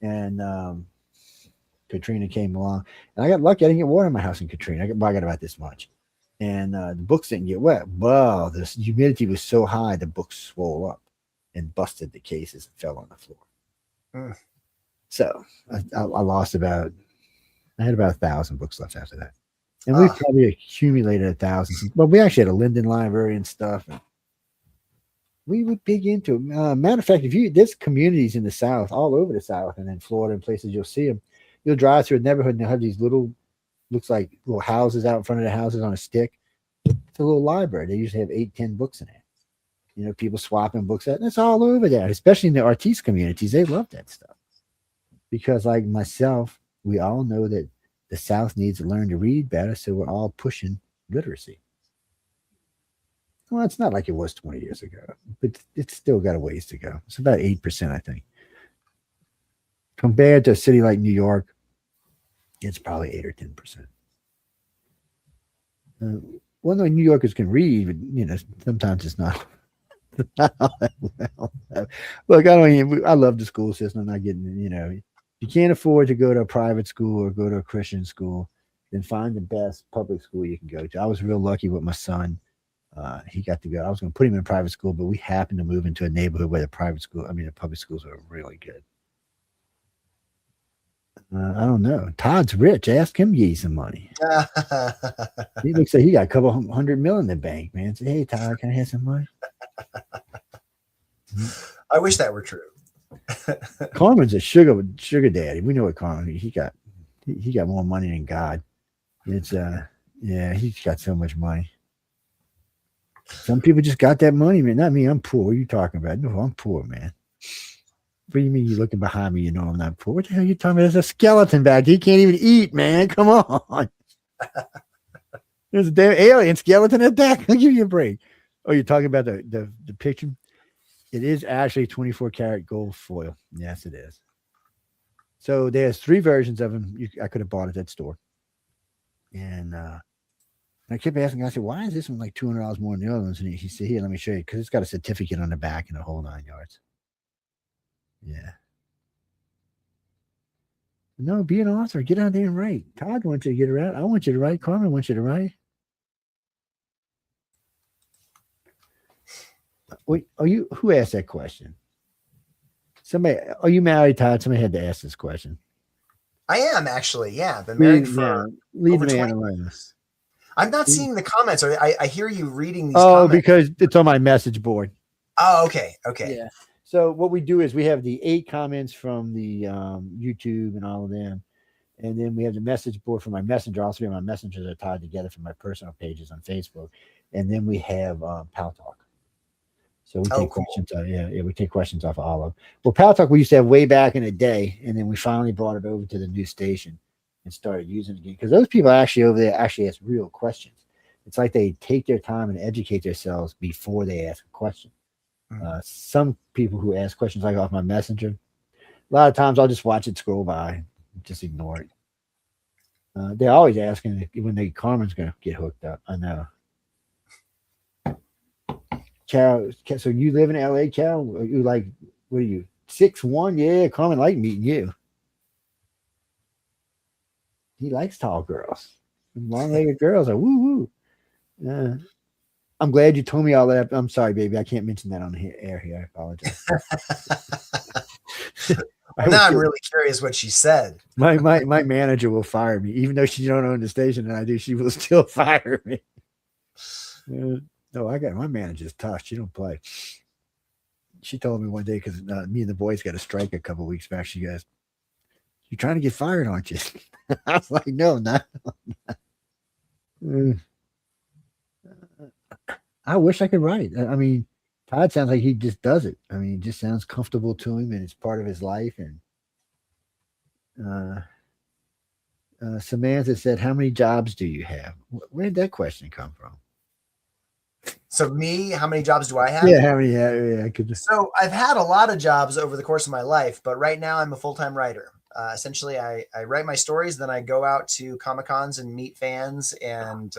And Katrina came along, and I got lucky. I didn't get water in my house in Katrina. I got about this much, and the books didn't get wet. Well, the humidity was so high, the books swole up and busted the cases and fell on the floor. Mm. So I lost about. I had about 1,000 books left after that, and we probably accumulated 1,000. But we actually had a Linden library and stuff. And we would dig into it. Matter of fact, there's communities in the South, all over the South, and in Florida and places, you'll see them. You'll drive through a neighborhood and they'll have these looks like little houses out in front of the houses on a stick. It's a little library. They usually have 8, 10 books in it. You know, people swapping books out. That's all over there, especially in the artiste communities. They love that stuff. Because like myself, we all know that the South needs to learn to read better, so we're all pushing literacy. Well, it's not like it was 20 years ago, but it's still got a ways to go. It's about 8%, I think. Compared to a city like New York, it's probably 8 or 10%. Well, no, New Yorkers can read, but you know, sometimes it's not. Well, look, I love the school system. I'm not getting, you know, you can't afford to go to a private school or go to a Christian school, then find the best public school you can go to. I was real lucky with my son. He got to go. I was going to put him in private school, but we happened to move into a neighborhood where the public schools are really good. I don't know. Todd's rich. Ask him to give you some money. He looks like he got a couple $100 million in the bank, man. Say, hey, Todd, can I have some money? I wish that were true. Carmen's a sugar daddy. We know what Carmen. He got more money than God. It's yeah, he's got so much money. Some people just got that money, man. Not me. I'm poor. What are you talking about? No, I'm poor, man. What do you mean you're looking behind me? You know I'm not poor. What the hell are you talking about? There's a skeleton back. He can't even eat, man. Come on. There's a damn alien skeleton at back. I'll give you a break. Oh, you're talking about the picture? It is actually 24 karat gold foil. Yes, it is. So there's 3 versions of them. I could have bought at that store. And I kept asking, I said, why is this one like $200 more than the other ones? And he said, here, let me show you. Because it's got a certificate on the back and the whole 9 yards. Yeah. No, be an author. Get out there and write. Todd wants you to get it out. I want you to write. Carmen wants you to write. Wait, who asked that question? Somebody, are you married, Todd? Somebody had to ask this question. I am actually, yeah. I've been married for over 20 years. I'm not seeing the comments. I hear you reading these comments. Because it's on my message board. Oh, okay. Yeah. So what we do is we have the 8 comments from the YouTube and all of them. And then we have the message board for my messenger. All 3 of my messengers are tied together from my personal pages on Facebook. And then we have Pal Talk. So we take questions. We take questions off of all of them. Well, Pal Talk we used to have way back in the day, and then we finally brought it over to the new station and started using it again. Because those people actually over there actually ask real questions. It's like they take their time and educate themselves before they ask a question. Some people who ask questions like off my messenger, a lot of times I'll just watch it scroll by, just ignore it. They're always asking when Carmen's going to get hooked up. I know. Cal, so you live in LA, Cal? Are you like, what are you, 6'1"? Yeah, Carmen like meeting you. He likes tall girls. Long-legged girls are woo-woo. I'm glad you told me all that. I'm sorry, baby. I can't mention that on the air here. I apologize. Now I'm really curious what she said. My manager will fire me. Even though she don't own the station and I do, she will still fire me. No, my manager's tough. She don't play. She told me one day because me and the boys got a strike a couple of weeks back. She goes, "You're trying to get fired, aren't you?" I was like, "No, not." I wish I could write. I mean, Todd sounds like he just does it. I mean, it just sounds comfortable to him, and it's part of his life. And Samantha said, "How many jobs do you have?" Where did that question come from? So me, how many jobs do I have? Yeah, how many? Yeah, I could just. So I've had a lot of jobs over the course of my life, but right now I'm a full-time writer. Essentially, I write my stories, then I go out to Comic-Cons and meet fans and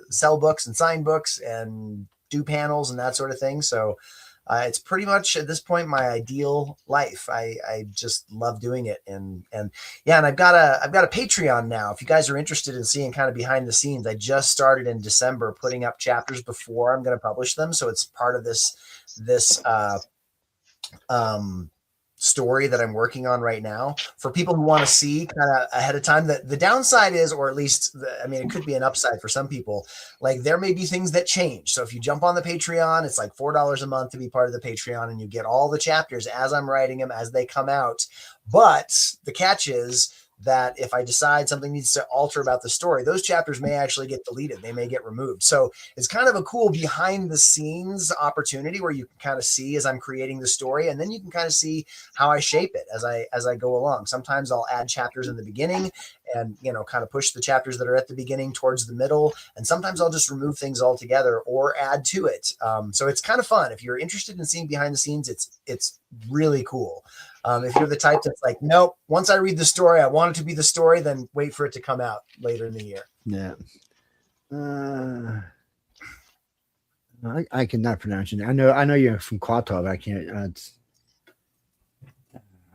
sell books and sign books and do panels and that sort of thing. So it's pretty much at this point my ideal life. I just love doing it, and yeah, and I've got a Patreon now. If you guys are interested in seeing kind of behind the scenes, I just started in December putting up chapters before I'm going to publish them, so it's part of this story that I'm working on right now for people who want to see kind of ahead of time. That the downside is, or at least it could be an upside for some people, like there may be things that change. So if you jump on the Patreon, it's like $4 a month to be part of the Patreon, and you get all the chapters as I'm writing them, as they come out. But the catch is that if I decide something needs to alter about the story, those chapters may actually get deleted. They may get removed. So it's kind of a cool behind the scenes opportunity where you can kind of see as I'm creating the story, and then you can kind of see how I shape it as I go along. Sometimes I'll add chapters in the beginning and, kind of push the chapters that are at the beginning towards the middle. And sometimes I'll just remove things altogether or add to it. So it's kind of fun. If you're interested in seeing behind the scenes, it's really cool. If you're the type that's like, nope, once I read the story, I want it to be the story, then wait for it to come out later in the year. Yeah. I cannot pronounce your name. I know you're from Qatar, but I can't.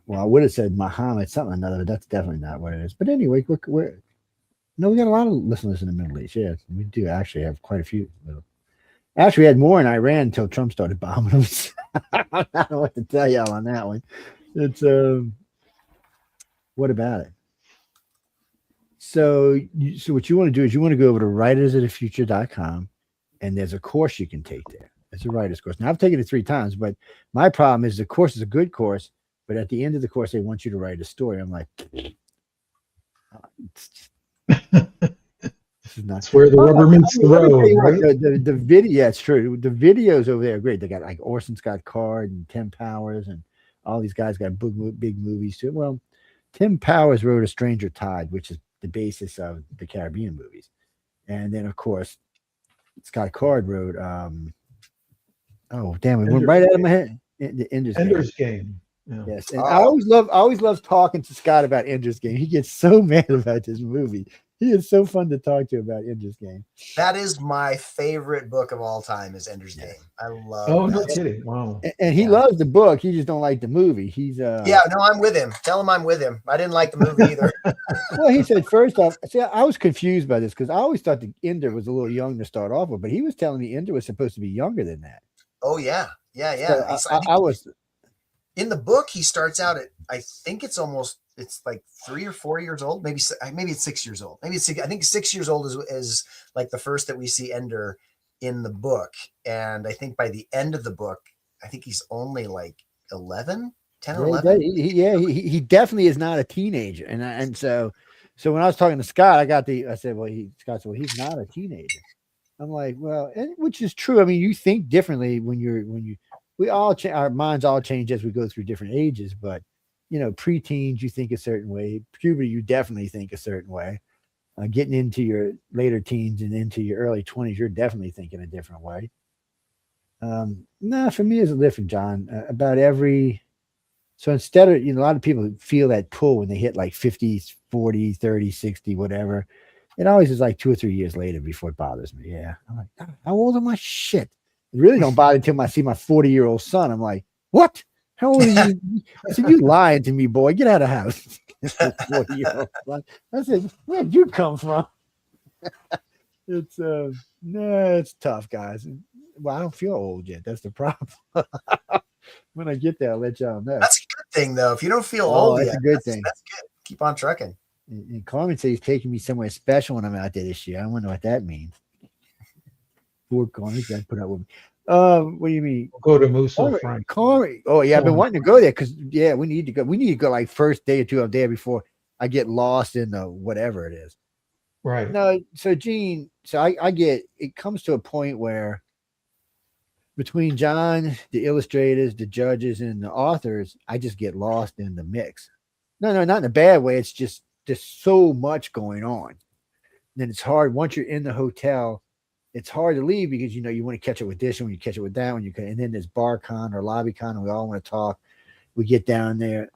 Well, I would have said Muhammad, something or another, but that's definitely not what it is. But anyway, we got a lot of listeners in the Middle East. Yeah, we do actually have quite a few. Actually, we had more in Iran until Trump started bombing them. I don't know what to tell y'all on that one. It's what about it? So what you want to do is you want to go over to writersofthefuture.com, and there's a course you can take there. It's a writer's course. Now I've taken it 3 times, but my problem is the course is a good course, but at the end of the course they want you to write a story. I'm like, that's where the rubber meets the road. Right? The video, yeah, it's true. The videos over there are great. They got like Orson Scott Card and Tim Powers, and all these guys got big movies too. Well, Tim Powers wrote A Stranger Tide, which is the basis of the Caribbean movies. And then, of course, Scott Card wrote, it went right out of my head. The Ender's Game. Yeah. Yes. And I always love talking to Scott about Ender's Game. He gets so mad about this movie. He is so fun to talk to about Ender's Game. That is my favorite book of all time is Ender's Game. I love no kidding. Wow. And he loves the book. He just don't like the movie. He's I'm with him. Tell him I'm with him. I didn't like the movie either. Well, he said, first off, see, I was confused by this because I always thought that Ender was a little young to start off with, but he was telling me Ender was supposed to be younger than that. Oh, yeah. Yeah. So I was in the book, he starts out at, I think it's like 3 or 4 years old. Maybe it's 6 years old. I think 6 years old is like the first that we see Ender in the book. And I think by the end of the book, I think he's only like 10 or 11. He definitely is not a teenager. And so when I was talking to Scott, I said, Scott said, well, he's not a teenager. I'm like, well, which is true. I mean, you think differently we all our minds all change as we go through different ages, but preteens, you think a certain way. Puberty, you definitely think a certain way. Getting into your later teens and into your early 20s, you're definitely thinking a different way. For me, it's different, John. So instead of, a lot of people feel that pull when they hit like 50, 40, 30, 60, whatever. It always is like 2 or 3 years later before it bothers me. Yeah. I'm like, how old am I? Shit. It really don't bother until I see my 40-year-old son. I'm like, what? How old are you? I said, you lying to me, boy. Get out of the house. 40-year-old son. I said, where'd you come from? It's tough, guys. Well, I don't feel old yet. That's the problem. When I get there, I'll let y'all know. That's a good thing, though. If you don't feel old that's yet, a good thing. That's good. Keep on trucking. And Carmen says he's taking me somewhere special when I'm out there this year. I wonder what that means. Poor Carmen, he's got to put up with me. What do you mean? We'll go to Mosul, Frank. Corey. Oh yeah, I've been wanting to go there because we need to go. We need to go like first day or two up there before I get lost in the whatever it is. Right. No, so Gene, I get it comes to a point where between John, the illustrators, the judges, and the authors, I just get lost in the mix. No, not in a bad way. It's just there's so much going on. And then it's hard once you're in the hotel. it's hard to leave because you know you want to catch it with this and you catch it with that one. And then there's BarCon or LobbyCon, and we all want to talk. We get down there.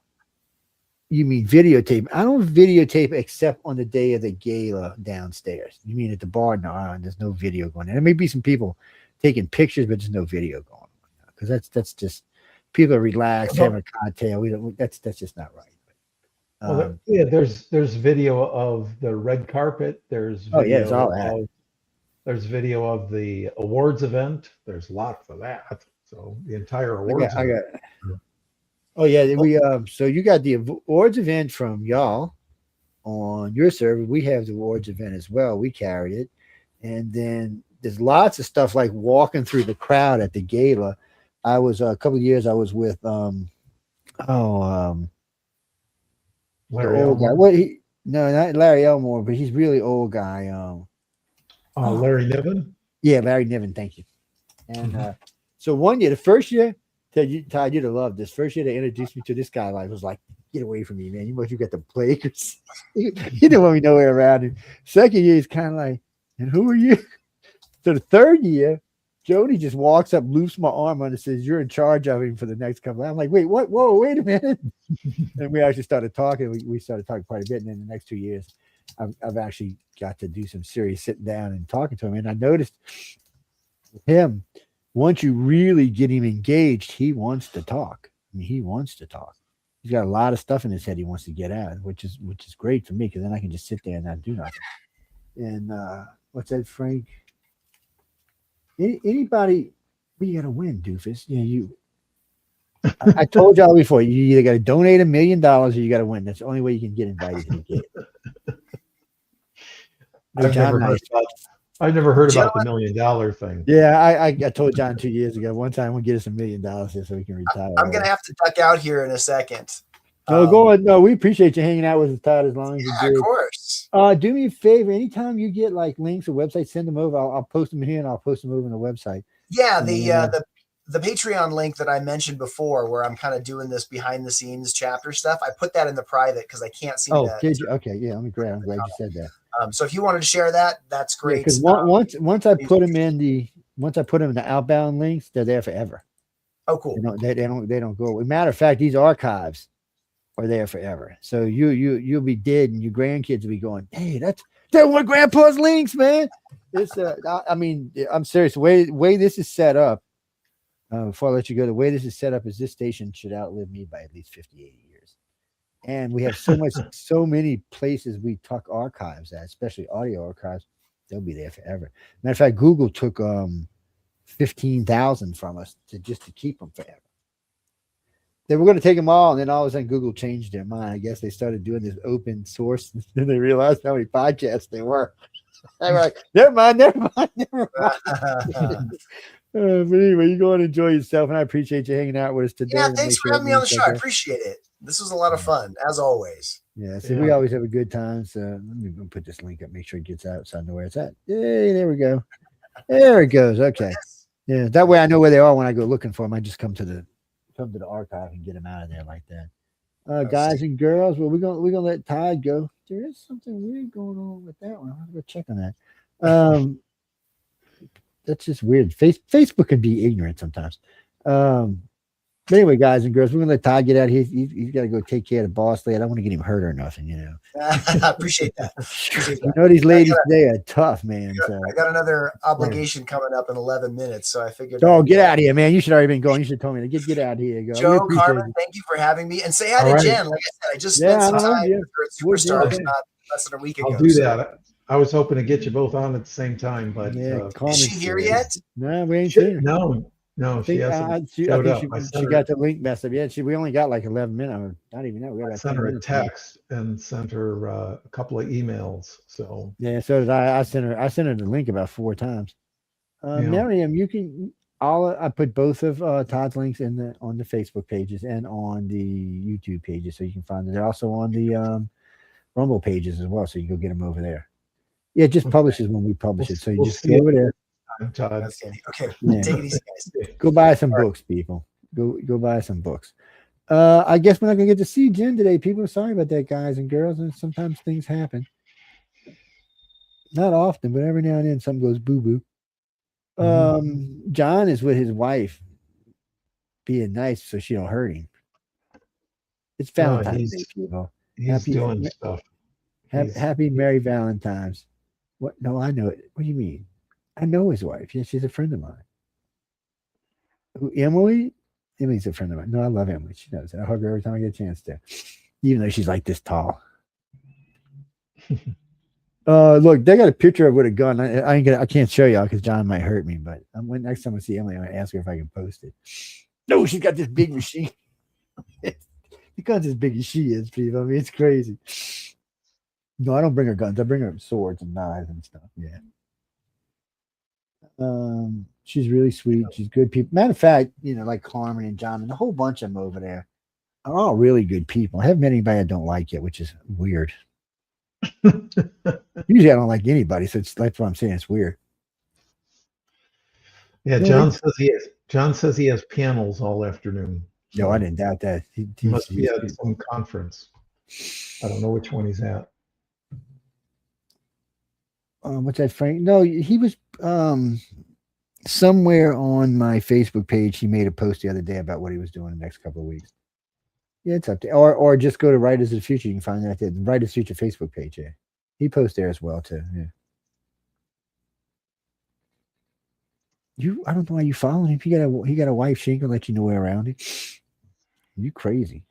You mean videotape? I don't videotape except on the day of the gala downstairs. You mean at the bar? No, there's no video going on. There may be some people taking pictures, but there's no video going on because that's just people are relaxed, having a cocktail. We don't. That's just not right. Well, yeah, there's video of the red carpet. There's video it's all that. There's video of the awards event. There's lots of that. So the entire awards. Oh yeah, we so you got the awards event from y'all on your server. We have the awards event as well. We carried it, and then there's lots of stuff like walking through the crowd at the gala. I was a couple of years. I was with Larry old guy. What no, not Larry Elmore, but he's really old guy. Larry Niven. Yeah, Larry Niven. Thank you. And so one year, the first year. Todd, you'd have loved this. First year they introduced me to this guy, like was like, "Get away from me, man! You got the plague." You didn't want me nowhere around him. Second year, he's kind of like, "And who are you?" So the third year, Jody just walks up, loops my arm on, and says, "You're in charge of him for the next couple." I'm like, "Wait, what? Whoa, wait a minute!" And we actually started talking. We started talking quite a bit, and then the next 2 years, I've actually got to do some serious sitting down and talking to him. And I noticed with him. Once you really get him engaged, he wants to talk. I mean, he wants to talk. He's got a lot of stuff in his head he wants to get out, which is great for me because then I can just sit there and not do nothing. And what's that, Frank? Anybody, we got to win, doofus. You know, I told y'all before, you either got to donate $1 million or you got to win. That's the only way you can get invited to the game. I've never heard about the $1 million thing. Yeah, I told John 2 years ago. One time we'll get us $1 million here so we can retire. I'm gonna have to duck out here in a second. No, go on. No, we appreciate you hanging out with us, Todd, as long as you did. Of course. Do me a favor. Anytime you get like links or websites, send them over. I'll post them here and I'll post them over on the website. Yeah, the Patreon link that I mentioned before, where I'm kind of doing this behind the scenes chapter stuff. I put that in the private because I can't see. Oh, did you? Okay, yeah. I'm glad you said that. So if you wanted to share that, that's great. Because once I put them in the outbound links, they're there forever. Oh, cool. They don't go away. Matter of fact, these archives are there forever. So you'll be dead, and your grandkids will be going, "Hey, that's one grandpa's links, man." It's I mean, I'm serious. The way this is set up. Before I let you go, the way this is set up is this station should outlive me by at least 50, 80 years. And we have so many places we tuck archives at, especially audio archives. They'll be there forever. Matter of fact, Google took 15,000 from us to keep them forever. They were going to take them all, and then all of a sudden Google changed their mind. I guess they started doing this open source, and then they realized how many podcasts there were. They were like, never mind. But anyway, you go and enjoy yourself, and I appreciate you hanging out with us today. Yeah, thanks for having me on the show. I appreciate it. This was a lot of fun, as always. Yeah, so we always have a good time. So let me put this link up, make sure it gets out so I know where it's at. Yay, there we go. There it goes. Okay. Yeah, that way I know where they are when I go looking for them. I just come to the archive and get them out of there like that. Guys and girls, well, we're gonna let Todd go. There is something weird going on with that one. I'll have to go check on that. That's just weird. Facebook can be ignorant sometimes. But anyway, guys and girls, we're gonna let Todd get out here. He's got to go take care of the boss lady. I don't want to get him hurt or nothing, you know. I appreciate that. You know, these ladies today are tough, man. So. I got another obligation coming up in 11 minutes, so I figured. Oh, get out of here, man! You should already been going. You should have told me to get out of here. Go. Joe, Carmen, thank you for having me, and say hi to Jen. Like I said, I just spent some time with her at Superstars less than a week ago. I'll do that. I was hoping to get you both on at the same time, but is she here yet? No, we ain't seen her. No, she hasn't she got the link messed up. Yeah, we only got like 11 minutes. Not even that. We got sent her a text and sent her a couple of emails. So yeah, so did I. I sent her the link about 4 times. Miriam, you can. I put both of Todd's links on the Facebook pages and on the YouTube pages, so you can find it. They're also on the Rumble pages as well, so you can go get them over there. Yeah, it just publishes when we publish it, so you just go over there. Okay, take it easy, guys. Go buy some books, people. Go buy some books. I guess we're not gonna get to see Jen today. People are sorry about that, guys and girls, and sometimes things happen. Not often, but every now and then something goes boo-boo. John is with his wife, being nice so she don't hurt him. It's Valentine's Day, people. He's doing stuff. Happy Merry Valentine's. What? No, I know it. What do you mean? I know his wife. Yeah, she's a friend of mine. Who, Emily? Emily's a friend of mine. No, I love Emily. She knows it. I hug her every time I get a chance to, even though she's like this tall. Look, they got a picture of with a gun. I can't show y'all because John might hurt me. But next time I see Emily, I'm gonna ask her if I can post it. No, she's got this big machine. Because as big as she is, people. I mean, it's crazy. No, I don't bring her guns. I bring her swords and knives and stuff. Yeah. She's really sweet. She's good people. Matter of fact, like Carmen and John and a whole bunch of them over there are all really good people. I haven't met anybody I don't like yet, which is weird. Usually I don't like anybody, so that's what I'm saying. It's weird. Yeah, John says he has panels all afternoon. No, I didn't doubt that. He must be at some conference. I don't know which one he's at. What's that, Frank? No, he was somewhere on my Facebook page. He made a post the other day about what he was doing the next couple of weeks. Yeah, it's up there. Or just go to Writers of the Future. You can find that there. The Writers of the Future Facebook page. Yeah, he posts there as well too. Yeah. I don't know why you following him. He got a wife. She ain't gonna let you know where around it. You crazy.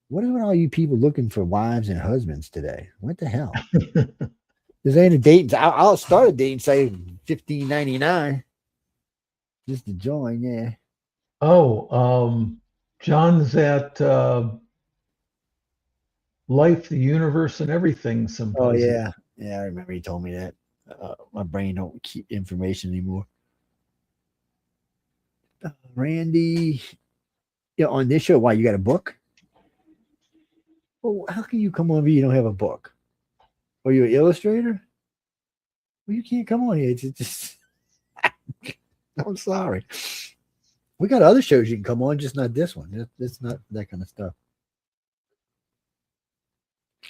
What is with all you people looking for wives and husbands today? What the hell? There's ain't a date. I'll start a date and say $15.99 just to join. Yeah. Oh, John's at Life, the Universe, and Everything Symposium. Oh yeah, I remember he told me that. My brain don't keep information anymore. Randy, on this show, why you got a book? Well, how can you come on if you don't have a book? Are you an illustrator? Well, you can't come on here. It's just I'm sorry. We got other shows you can come on, just not this one. It's not that kind of stuff.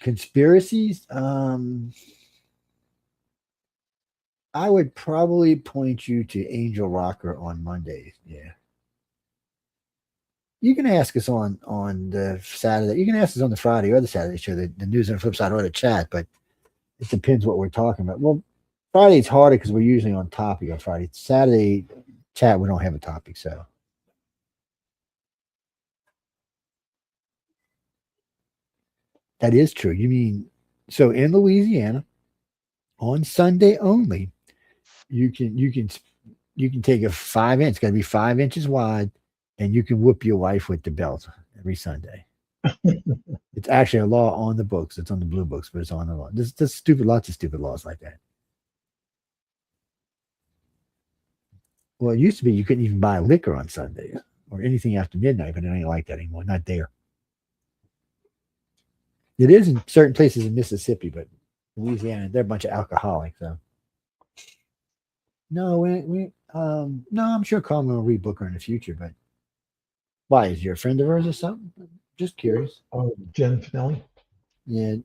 Conspiracies. I would probably point you to Angel Rocker on Mondays. Yeah. You can ask us on the Saturday. You can ask us on the Friday or the Saturday show, the news on the flip side or the chat, but it depends what we're talking about. Well, Friday's harder because we're usually on topic on Friday. Saturday chat, we don't have a topic, so. That is true. You mean, so in Louisiana, on Sunday only, you can take a 5 inch. It's got to be 5 inches wide, and you can whoop your wife with the belt every Sunday. It's actually a law on the books. It's on the blue books, but it's on the law. There's lots of stupid laws like that. Well, it used to be you couldn't even buy liquor on Sundays or anything after midnight, but it ain't like that anymore. Not there. It is in certain places in Mississippi, but Louisiana, they're a bunch of alcoholics. So. No, no, I'm sure Carmen will rebook her in the future, but why? Is you a friend of hers or something? Just curious. Oh, Jen Finelli? Yeah.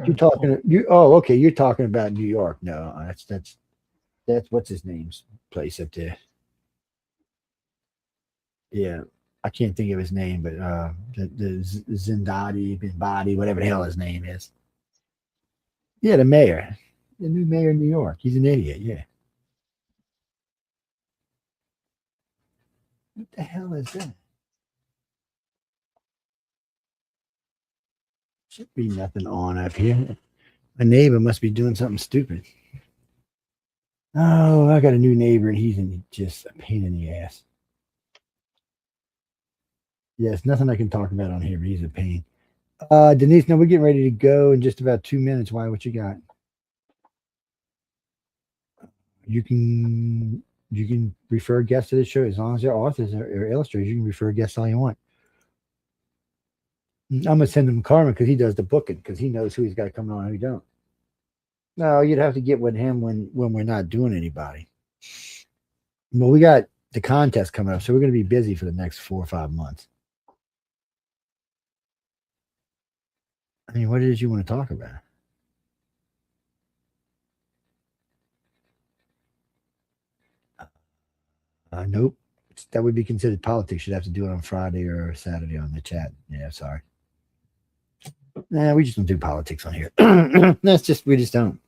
You're talking. Okay. You're talking about New York. No, that's what's his name's place up there. Yeah, I can't think of his name, but the Zindadi, Bin Badi, whatever the hell his name is. Yeah, the mayor, the new mayor of New York. He's an idiot. Yeah. What the hell is that? Should be nothing on up here. My neighbor must be doing something stupid. Oh, I got a new neighbor, and he's just a pain in the ass. Yes, nothing I can talk about on here, but he's a pain. Denise, no, we're getting ready to go in just about 2 minutes. Why? What you got? You can refer guests to the show as long as they're authors or illustrators. You can refer guests all you want. I'm gonna send him Carmen because he does the booking because he knows who he's got coming on and who don't. No, you'd have to get with him when we're not doing anybody. Well, we got the contest coming up, so we're going to be busy for the next 4 or 5 months. I mean, what did you want to talk about? Nope. That would be considered politics. You'd have to do it on Friday or Saturday on the chat. Yeah, sorry. Nah, we just don't do politics on here. We just don't.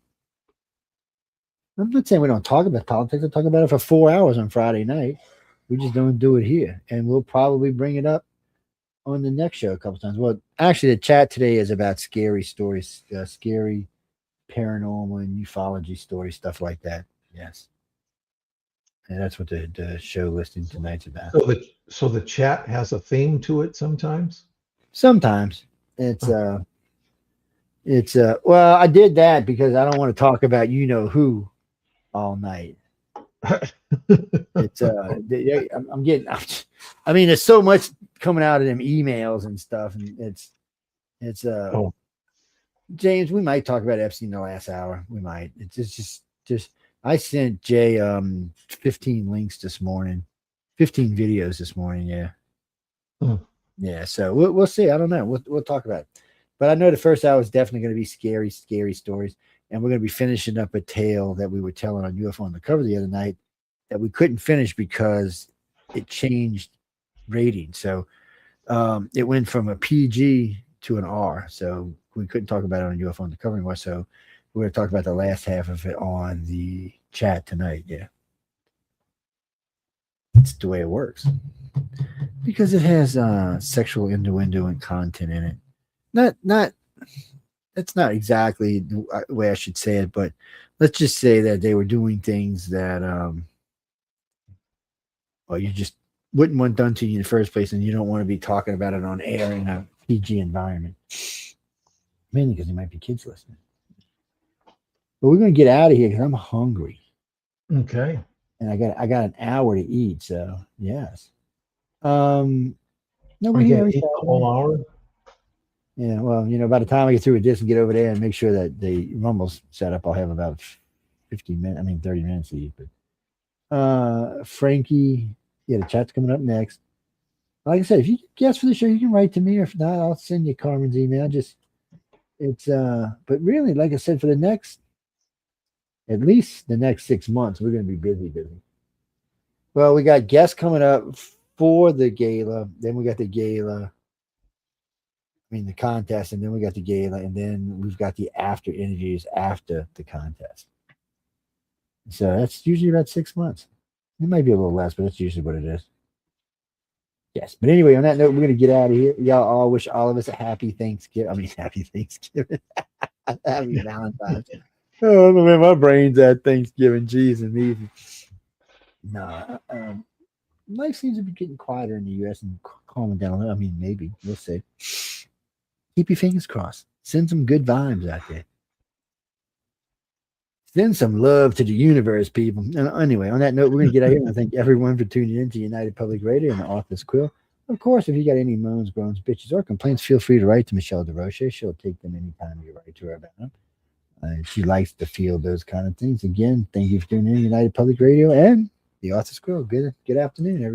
I'm not saying we don't talk about politics. I talk about it for 4 hours on Friday night. We just don't do it here. And we'll probably bring it up on the next show a couple times. Well, actually, the chat today is about scary stories, scary paranormal and ufology stories, stuff like that. Yes. And that's what the show listing tonight's about. So the chat has a theme to it sometimes. Sometimes it's well, I did that because I don't want to talk about who all night. It's I'm getting. I mean, there's so much coming out of them emails and stuff, and it's James, we might talk about Epstein the last hour. We might. It's just I sent Jay 15 links this morning, 15 videos this morning. Yeah. Yeah. So we'll see. I don't know. We'll talk about it. But I know the first hour is definitely going to be scary stories. And we're going to be finishing up a tale that we were telling on UFO on the Cover the other night that we couldn't finish because it changed rating. So it went from a PG to an R. So we couldn't talk about it on UFO on the Cover anymore. So we're going to talk about the last half of it on the chat tonight. Yeah. It's the way it works. Because it has sexual innuendo and content in it. That's not exactly the way I should say it, but let's just say that they were doing things that you just wouldn't want done to you in the first place, and you don't want to be talking about it on air in a PG environment. Mainly because there might be kids listening. But we're gonna get out of here because I'm hungry. Okay. And I got an hour to eat, so yes. Nobody here eat the whole hour. Yeah, well, by the time I get through with this and get over there and make sure that the Rumble's set up, I'll have about 30 minutes to eat. But Frankie, the chat's coming up next. Like I said, if you guess for the show, you can write to me, or if not, I'll send you Carmen's email. But really, like I said, for at least the next 6 months, we're going to be busy. Well, we got guests coming up for the gala. Then we got the gala. The contest, and then we got the gala, and then we've got the after interviews after the contest. So that's usually about 6 months. It might be a little less, but that's usually what it is. Yes. But anyway, on that note, we're going to get out of here. Y'all all wish all of us a happy Thanksgiving. Happy Thanksgiving. Happy Valentine's. Oh, man, my brain's at Thanksgiving. Jeez and me. No. Life seems to be getting quieter in the U.S. and calming down a little. Maybe. We'll see. Keep your fingers crossed. Send some good vibes out there. Send some love to the universe, people. And anyway, on that note, we're going to get out here. And I thank everyone for tuning in to United Public Radio and the Authors Quill. Of course, if you got any moans, groans, bitches, or complaints, feel free to write to Michelle DeRoche. She'll take them anytime you write to her about them. She likes to feel those kind of things. Again, thank you for tuning in to United Public Radio and the Authors Quill. Good afternoon, everyone.